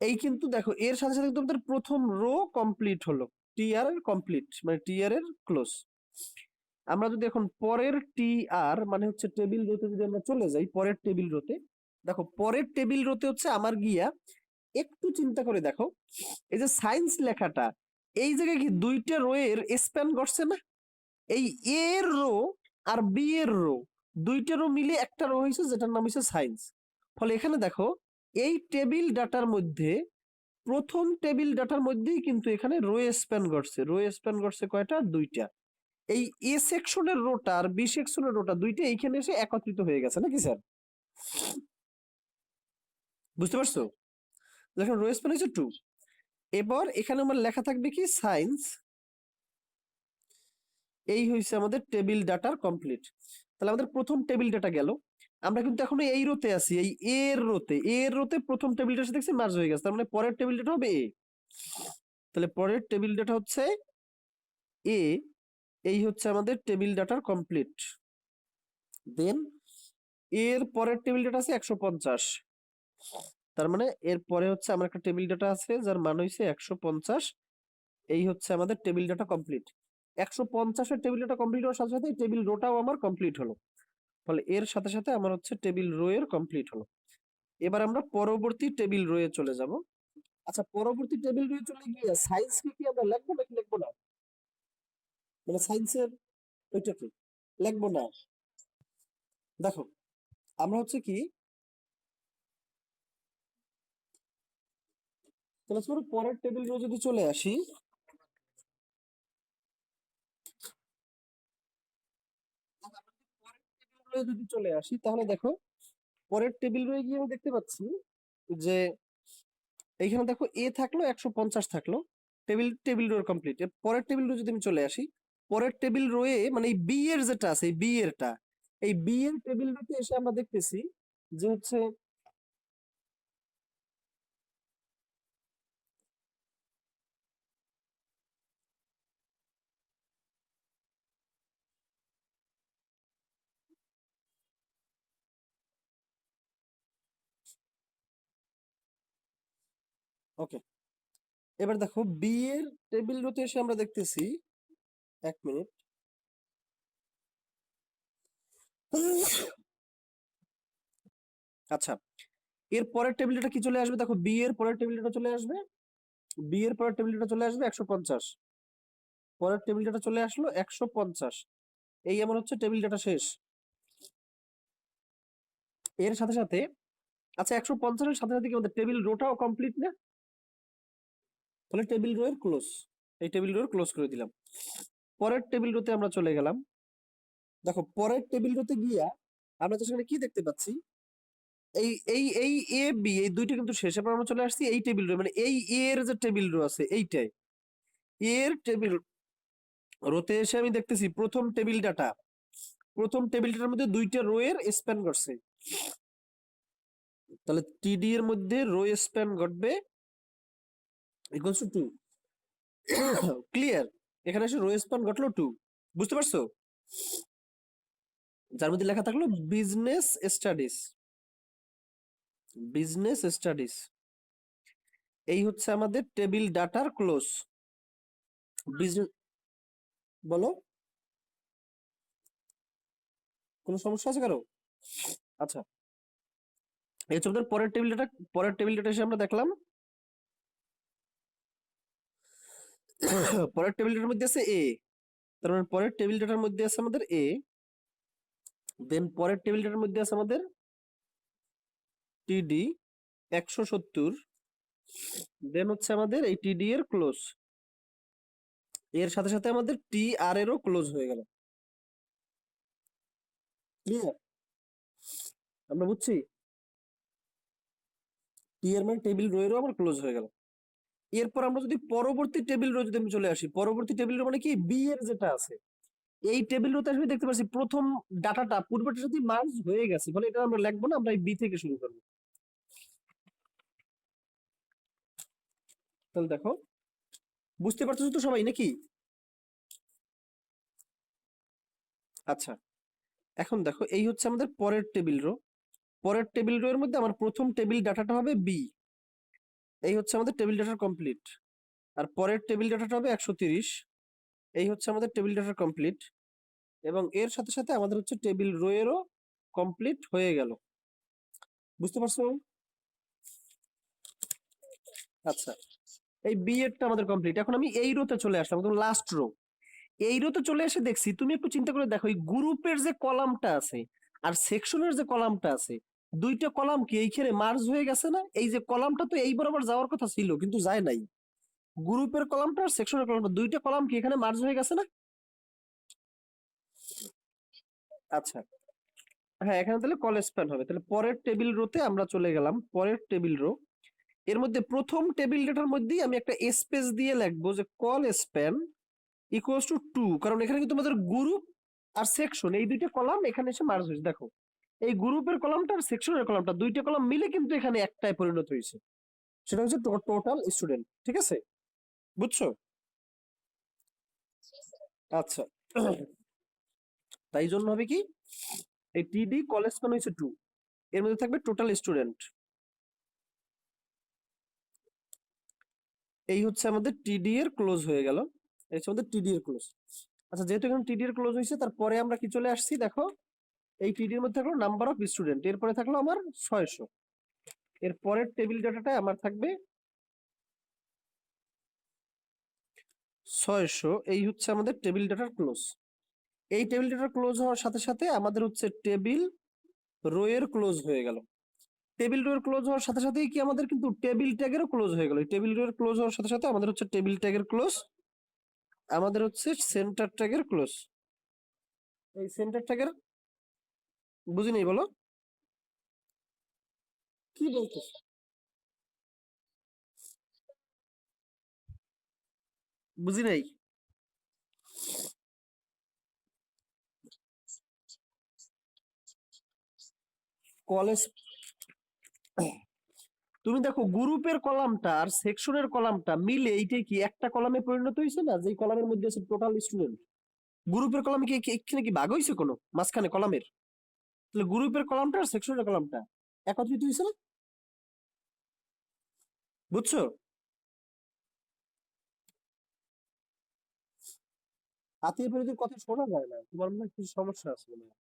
এই কিন্তু দেখো এর সাথে সাথে কিন্তু আমাদের প্রথম রো কমপ্লিট হলো, টিআর এর কমপ্লিট মানে টিআর এর ক্লোজ। আমরা যদি এখন পরের টিআর মানে হচ্ছে টেবিল রোতে যদি আমরা চলে যাই, পরের টেবিল রোতে দেখো, পরের টেবিল রোতে হচ্ছে আমার গিয়া একটু চিন্তা করে দেখো, এই যে সায়েন্স লেখাটা এই জায়গায় কি দুইটা রো এর স্প্যান করছে না? এই এ এর রো আর বি এর রো, দুইটা রো মিলে একটা রো হয়েছে যেটার নাম হচ্ছে সায়েন্স। ফলে এখানে দেখো এই টেবিল ডাটার মধ্যে প্রথম টেবিল ডাটার মধ্যেই কিন্তু এখানে রো স্প্যান করছে, রো স্প্যান করছে কয়টা, দুইটা। এই এ সেকশনের রোটা আর বি সেকশনের রোটা দুইটা এইখানে এসে একত্রিত হয়ে গেছে নাকি স্যার? বুঝতে পারছো? দেখেন রো স্প্যান হচ্ছে 2। এবার এখানে আমার লেখা থাকবে কি সায়েন্স, এই হয়েছে আমাদের টেবিল ডাটার কমপ্লিট। তাহলে আমাদের প্রথম টেবিল ডাটা গেল। আমরা কিন্তু এখন এই রোতে আছি, এই এর রোতে, এর রোতে প্রথম টেবিলটার সাথে দেখছি মার্জ হয়ে গেছে, তার মানে পরের টেবিল ডাটা হবে এ। তাহলে পরের টেবিল ডাটা হচ্ছে এ, এই হচ্ছে আমাদের টেবিল ডাটার কমপ্লিট। দেন এর পরের টেবিল ডাটা আছে 150, তার মানে এর পরে হচ্ছে আমার একটা টেবিল ডাটা আছে যার মান হইছে 150। এই হচ্ছে আমাদের টেবিল ডাটা কমপ্লিট। 150 এর টেবিল ডাটা কমপ্লিট হওয়ার সাথে সাথে টেবিল রোটাও আমার কমপ্লিট হলো। ফলে এর সাথে সাথে আমার হচ্ছে টেবিল রো এর কমপ্লিট হলো। এবার আমরা পরবর্তী টেবিল রো এ চলে যাব। আচ্ছা পরবর্তী টেবিল রো এ চলে গিয়ে সায়েন্স কি আমরা লিখবো নাকি লিখবো না? মানে সায়েন্সের ওইটা কি লিখবো না? দেখো আমরা হচ্ছে কি, তাহলে চলো পরের টেবিল রো যদি চলে আসি, যদি চলে আসি তাহলে দেখো পরের টেবিল রয়ে গিয়ে আমি দেখতে পাচ্ছি যে এইখানে দেখো এ থাকলো 150 থাকলো, টেবিল টেবিল রো কমপ্লিট। পরের টেবিল রো যদি আমি চলে আসি, পরের টেবিল রোয়ে মানে এই বি এর যেটা আছে এই বি এরটা, এই বি এর টেবিল রোতে এসে আমরা দেখতেছি যে হচ্ছে ওকে, এবার দেখো বি এর টেবিল রোতে এসে আমরা দেখতেছি, এক মিনিট, আচ্ছা এর পরের টেবিলটা কি চলে আসবে, দেখো বি এর পরের টেবিলটা চলে আসবে, বি এর পরের টেবিলটা চলে আসবে 150, পরের টেবিলটা চলে আসলো 150। এই আমার হচ্ছে টেবিল ডাটা শেষ। এর সাথে সাথে আচ্ছা 150 এর সাথে সাথে কি আমাদের টেবিল রোটাও কমপ্লিট না? তাহলে টেবিল রো এর ক্লোজ, এই টেবিল রো এর ক্লোজ করে দিলাম। পরের টেবিল রোতে আমরা চলে গেলাম। দেখো পরের টেবিল রোতে গিয়া আমরা তো সেখানে কি দেখতে পাচ্ছি, এই এই এই এ বি এই দুইটা কিন্তু শেষে পর আমরা চলে আসছি এই টেবিল রো, মানে এই এ এর যে টেবিল রো আছে এইটাই এর টেবিল রোতে এসে আমি দেখতেছি প্রথম টেবিল ডাটা, প্রথম টেবিল ডাটার মধ্যে দুইটা রো এর স্প্যান করছে, তাহলে টিডি এর মধ্যে রো স্প্যান ঘটবে ইকুয়ালস টু 2। ক্লিয়ার? এখানে এসে রো স্প্যান ঘটলো 2, বুঝতে পারছো? যার মধ্যে লেখা থাকলো বিজনেস স্টাডিজ, বিজনেস স্টাডিজ। এই হচ্ছে আমাদের টেবিল ডাটার ক্লোজ। বিজনেস, বলো কোনো সমস্যা আছে কারো? আচ্ছা, এই হচ্ছে আমাদের পরের টেবিল ডাটা। পরের টেবিল ডাটা এসে আমরা দেখলাম পরের টেবিল ডাটার মধ্যে আছে এ, তার মানে পরের টেবিল ডাটার মধ্যে আছে আমাদের এ, দেন পরের টেবিল ডাটার মধ্যে আছে আমাদের টিডি 170, দেন হচ্ছে আমাদের এই টিডি এর ক্লোজ, এর সাথে সাথে আমাদের টি আর এরও ক্লোজ হয়ে গেল। ক্লিয়ার? আমরা বুঝছি টি এর মানে টেবিল রো এরও আমার ক্লোজ হয়ে গেল। এরপর আমরা যদি পরবর্তী টেবিল রো যদি আমি চলে আসি, পরবর্তী টেবিল রো মানে কি বি এর যেটা আছে, এই টেবিল রোতে আমি দেখতে পাচ্ছি প্রথম ডাটাটা পূর্বের সাথে মার্জ হয়ে গেছে, ফলে এটা আমরা লিখবো না, আমরা এই বি থেকে শুরু করবো। তাহলে দেখো, বুঝতে পারছো তো সবাই নাকি? আচ্ছা, এখন দেখো এই হচ্ছে আমাদের পরের টেবিল রো। পরের টেবিল রো এর মধ্যে আমার প্রথম টেবিল ডাটাটা হবে বি, এই হচ্ছে আমাদের টেবিল ডাটা কমপ্লিট। আর পরের টেবিল ডাটাটা হবে 130, এই হচ্ছে আমাদের টেবিল ডাটা কমপ্লিট। এবং এর সাথে সাথে আমাদের হচ্ছে টেবিল রো এরও কমপ্লিট হয়ে গেল। বুঝতে পারছো? আচ্ছা, এই বি এরটা আমাদের কমপ্লিট। এখন আমি এই রোতে চলে আসলাম, একদম লাস্ট রো। এই রোতে চলে এসে দেখছি, তুমি একটু চিন্তা করে দেখো, এই গ্রুপের যে কলামটা আছে আর সেকশনের যে কলামটা আছে, দুইটা কলাম কি এইখানে মার্জ হয়ে গেছে না? এই যে কলামটা তো এই বরাবর যাওয়ার কথা ছিল কিন্তু যায় নাই। গ্রুপের কলামটা আর সেকশনের কলামটা, দুইটা কলাম কি এখানে মার্জ হয়ে গেছে না? আচ্ছা, হ্যাঁ, এখানে তাহলে কল স্প্যান হবে। তাহলে পরের টেবিল রোতে আমরা চলে গেলাম, পরের টেবিল রো। এর মধ্যে প্রথম টেবিল ডেটার মধ্যেই আমি একটা স্পেস দিয়ে লিখবো যে কল স্প্যান ইকুয়ালস টু 2, কারণ এখানে কিন্তু আমাদের গ্রুপ আর সেকশন এই দুইটা কলাম এখানে এসে মার্জ হয়েছে। দেখো, এই গ্রুপের কলামটা আর সেকশনের কলামটা দুইটা কলাম মিলে কিন্তু এখানে একটাই পরিণত হয়েছে, সেটা হচ্ছে টোটাল স্টুডেন্ট। ঠিক আছে? বুঝছো? আচ্ছা, তাই জন্য হবে কি, এই টিডি কল স্প্যান হয়েছে 2, এর মধ্যে থাকবে টোটাল স্টুডেন্ট। এই হচ্ছে আমাদের টিডি এর ক্লোজ হয়ে গেল, এই হচ্ছে আমাদের টিডি এর ক্লোজ। আচ্ছা, যেহেতু এখানে টিডি এর ক্লোজ হয়েছে, তারপরে আমরা কি চলে আসছি দেখো, এই টিডি এর মধ্যে থাকলো নাম্বার অফ স্টুডেন্ট, এরপরে থাকলো আমার 600। এর পরের টেবিল ডাটাটা আমার থাকবে 600, এই হচ্ছে আমাদের টেবিল ডাটার ক্লোজ। এই টেবিল ডাটার ক্লোজ হওয়ার সাথে সাথে আমাদের হচ্ছে টেবিল রো এর ক্লোজ হয়ে গেল। টেবিল রো এর ক্লোজ হওয়ার সাথে সাথেই কি আমাদের কিন্তু টেবিল ট্যাগেরও ক্লোজ হয়ে গেল। টেবিল রো এর ক্লোজ হওয়ার সাথে সাথে আমাদের হচ্ছে টেবিল ট্যাগের ক্লোজ, আমাদের হচ্ছে সেন্টার ট্যাগের ক্লোজ। এই সেন্টার ট্যাগের বুঝি নেই, বলো কি বলতেছে? বুঝি নাই। কলেজ, তুমি দেখো গ্রুপের কলামটা আর সেকশনের কলামটা মিলে এইটাই কি একটা কলামে পরিণত হয়েছে না, যে কলামের মধ্যে আছে টোটাল স্টুডেন্ট। গ্রুপের কলামে কি এখানে কি ভাগ হয়েছে কোনো মাঝখানে কলামের? তাহলে গ্রুপের কলামটা আর সেকশনের কলামটা একত্রিত হয়েছে না? বুঝছো? আত্মীয় পরিচয়ের কথা শোনা যায় না, তোমার মনে হয় কিছু সমস্যা আছে মনে হয়।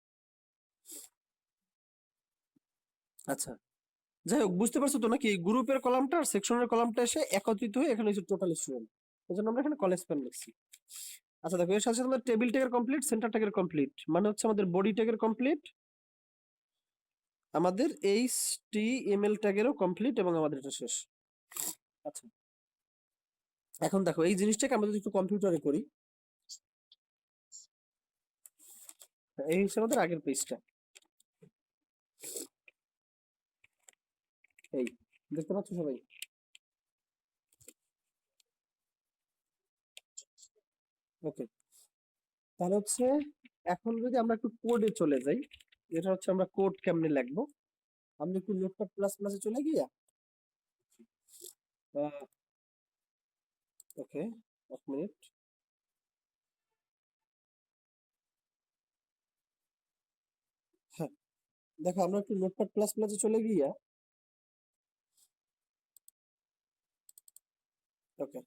আচ্ছা, যাই হোক, বুঝতে পারছো তো নাকি? গ্রুপের কলামটা আর সেকশনের কলামটা এসে একত্রিত হয়ে এখানে হচ্ছে টোটাল স্টুডেন্ট, এই জন্য আমরা এখানে কলেজ প্যান লিখছি। আচ্ছা দেখো, এর সাথে সাথে আমাদের টেবিল ট্যাগের কমপ্লিট, সেন্টার ট্যাগের কমপ্লিট, মানে হচ্ছে আমাদের বডি ট্যাগের কমপ্লিট, আমাদের HTML ট্যাগেরও কমপ্লিট, এবং আমাদের এটা শেষ। আচ্ছা, এখন দেখো এই জিনিসটাকে আমরা যদি একটু কম্পিউটারে করি, এই হচ্ছে আমাদের আগের পেজটা। এই দেখতে পাচ্ছ সবাই? ওকে, তাহলে হচ্ছে এখন যদি আমরা একটু কোডে চলে যাই, এটা হচ্ছে আমরা কোড কেমনে লিখবো। আমরা একটু নোটপ্যাড প্লাস প্লাসে চলে গিয়া ওকে, এক মিনিট। হ্যাঁ, দেখো আমরা একটু নোটপ্যাড প্লাস প্লাসে চলে গিয়া ওকে,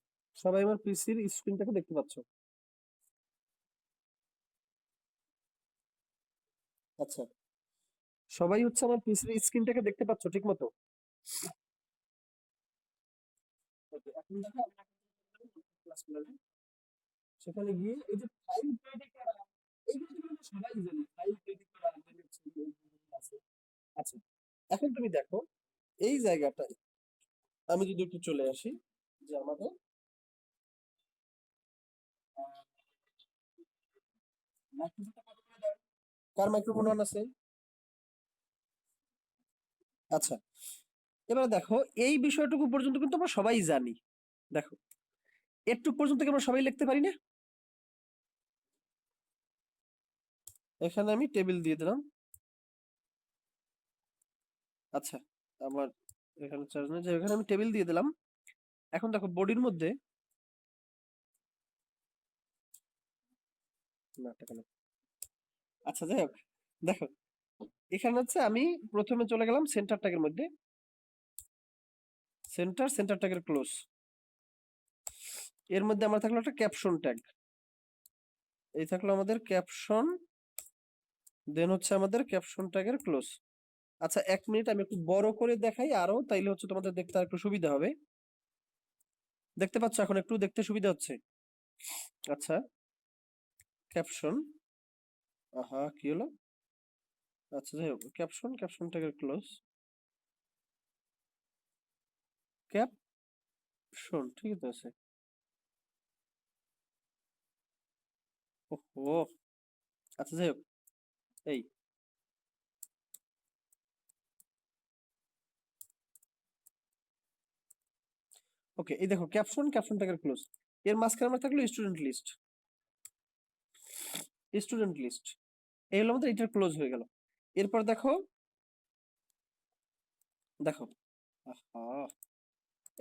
সবাই আমার পিসির স্ক্রিনটাকে দেখতে পাচ্ছ? আচ্ছা, সবাই হচ্ছে আমার পিসির স্ক্রিনটাকে দেখতে পাচ্ছ ঠিক মতো? ওকে, এখন দেখো আমরা ক্লাস প্ল্যানে সেখানে গিয়ে এই যে ফাইল তৈরি করা, এইগুলো তো আমরা সবাই জানি, ফাইল তৈরি করা লিনাক্স আছে। আচ্ছা, এখন তুমি দেখো এই জায়গাটায় আমি যদি একটু চলে আসি, যে আমাদের মাইক্রোফোনটা কত করে দাও? কার মাইক্রোফোন অন আছে? আচ্ছা, এবারে দেখো এই বিষয়টুকু পর্যন্ত কিন্তু আমরা সবাই জানি। দেখো একটু পর্যন্ত কি আমরা সবাই লিখতে পারি না? এখানে আমি টেবিল দিয়ে দিলাম। আচ্ছা, আমার এখানে চার্জ নেই, যে এখানে আমি টেবিল দিয়ে দিলাম। এখন দেখো বডির মধ্যে না, টাকা না। আচ্ছা, যাই হোক, দেখো এখানে হচ্ছে আমি প্রথমে চলে গেলাম সেন্টার ট্যাগের মধ্যে, সেন্টার ট্যাগের ক্লোজ, এর মধ্যে আমার থাকলো একটা ক্যাপশন ট্যাগ, এই থাকলো আমাদের ক্যাপশন, দেন হচ্ছে আমাদের ক্যাপশন ট্যাগের ক্লোজ। আচ্ছা, এক মিনিট আমি একটু বড় করে দেখাই আরো, তাইলে হচ্ছে তোমাদের দেখতে আর একটু সুবিধা হবে। দেখতে পাচ্ছ এখন একটু দেখতে সুবিধা হচ্ছে? আচ্ছা, ক্যাপশন, আহা কি হলো? আচ্ছা, যাই হোক, ক্যাপশন ট্যাগের ক্লোজ, ক্যাপশন ঠিক আছে। ওহো, আচ্ছা যাই হোক, এই ওকে, এই দেখো ক্যাপশন ট্যাগের ক্লোজ, এর মাঝখানে আমার থাকলো স্টুডেন্ট লিস্ট, এই হলো আমাদের এটার ক্লোজ হয়ে গেল। এরপর দেখো, দেখো আহা,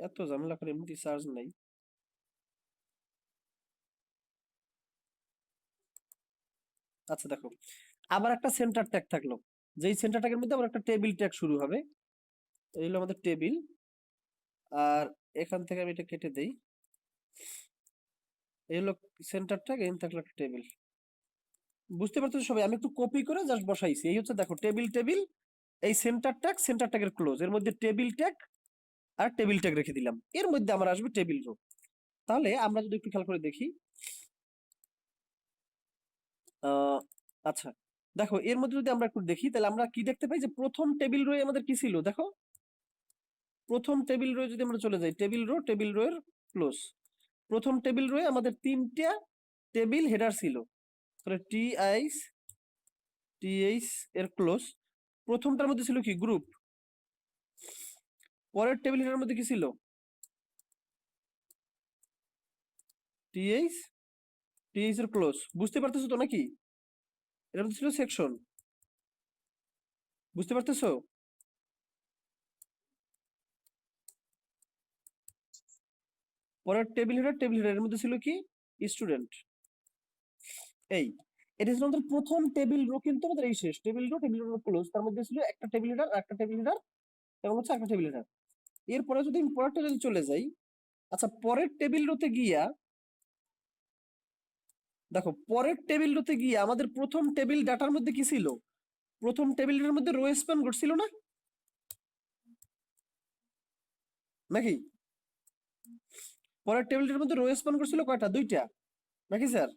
এত ঝামেলা করে এমনি চার্জ নাই। আচ্ছা দেখো, আবার একটা সেন্টার ট্যাগ থাকলো, যেই সেন্টার ট্যাগের মধ্যে আবার একটা টেবিল ট্যাগ শুরু হবে, এই হলো আমাদের টেবিল। আর এখান থেকে আমি এটা কেটে দেই, এই হলো সেন্টার ট্যাগ, এখানে থাকলো একটা টেবিল। বুঝতে পারছো সবাই? আমি একটু কপি করে জাস্ট বসাইছি, এই হচ্ছে দেখো টেবিল, এই সেন্টার ট্যাগের ক্লোজ, এর মধ্যে টেবিল ট্যাগ আর টেবিল ট্যাগ রেখে দিলাম, এর মধ্যে আমার আসবে টেবিল রো। তাহলে আমরা যদি একটু খেয়াল করে দেখি, আহ আচ্ছা দেখো এর মধ্যে যদি আমরা একটু দেখি, তাহলে আমরা কি দেখতে পাই, যে প্রথম টেবিল রো আমাদের কি ছিল দেখো, প্রথম টেবিল রো যদি আমরা চলে যাই, টেবিল রো এর ক্লোজ, প্রথম টেবিল রো আমাদের তিনটা টেবিল হেডার ছিল, তাহলে টিএইচ এর ক্লোজ, প্রথমটার মধ্যে ছিল কি গ্রুপ, পরের টেবিল হেডার মধ্যে কি ছিল টিএইচ, টিএইচ এর ক্লোজ, বুঝতে পারতেছো তো নাকি? এর মধ্যে ছিল সেকশন, বুঝতে পারতেছো? পরের টেবিল হেডার এর মধ্যে ছিল কি স্টুডেন্ট। এই এটা ছিল আমাদের প্রথম টেবিল রো, কিন্তু আমাদের এই শেষ টেবিল রো ক্লোজ, তার মধ্যে ছিল একটা টেবিল হেডার, একটা টেবিল হেডার এবং হচ্ছে একটা টেবিল হেডার। এরপরে যদি আমি পরেরটা যদি চলে যাই, আচ্ছা পরের টেবিল রোতে গিয়া দেখো, পরের টেবিল রোতে গিয়ে আমাদের প্রথম টেবিল ডাটার মধ্যে কি ছিল, প্রথম টেবিলের মধ্যে রো স্প্যান ঘটছিল না নাকি? পরের টেবিলটার মধ্যে রো স্প্যান করছিল কয়টা, দুইটা নাকি স্যার?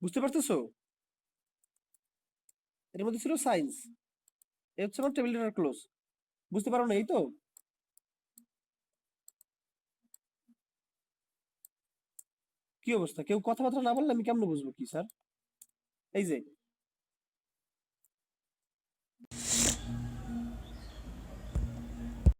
বুঝতে পারতেছো? এর মধ্যে ছিল সায়েন্স, এই হচ্ছে আমার টেবিল ডাটার ক্লোজ। বুঝতে পারো না এই তো? কি অবস্থা, কেউ কথাবার্তা না বললে আমি কেমনে বুঝবো কি স্যার? এই যে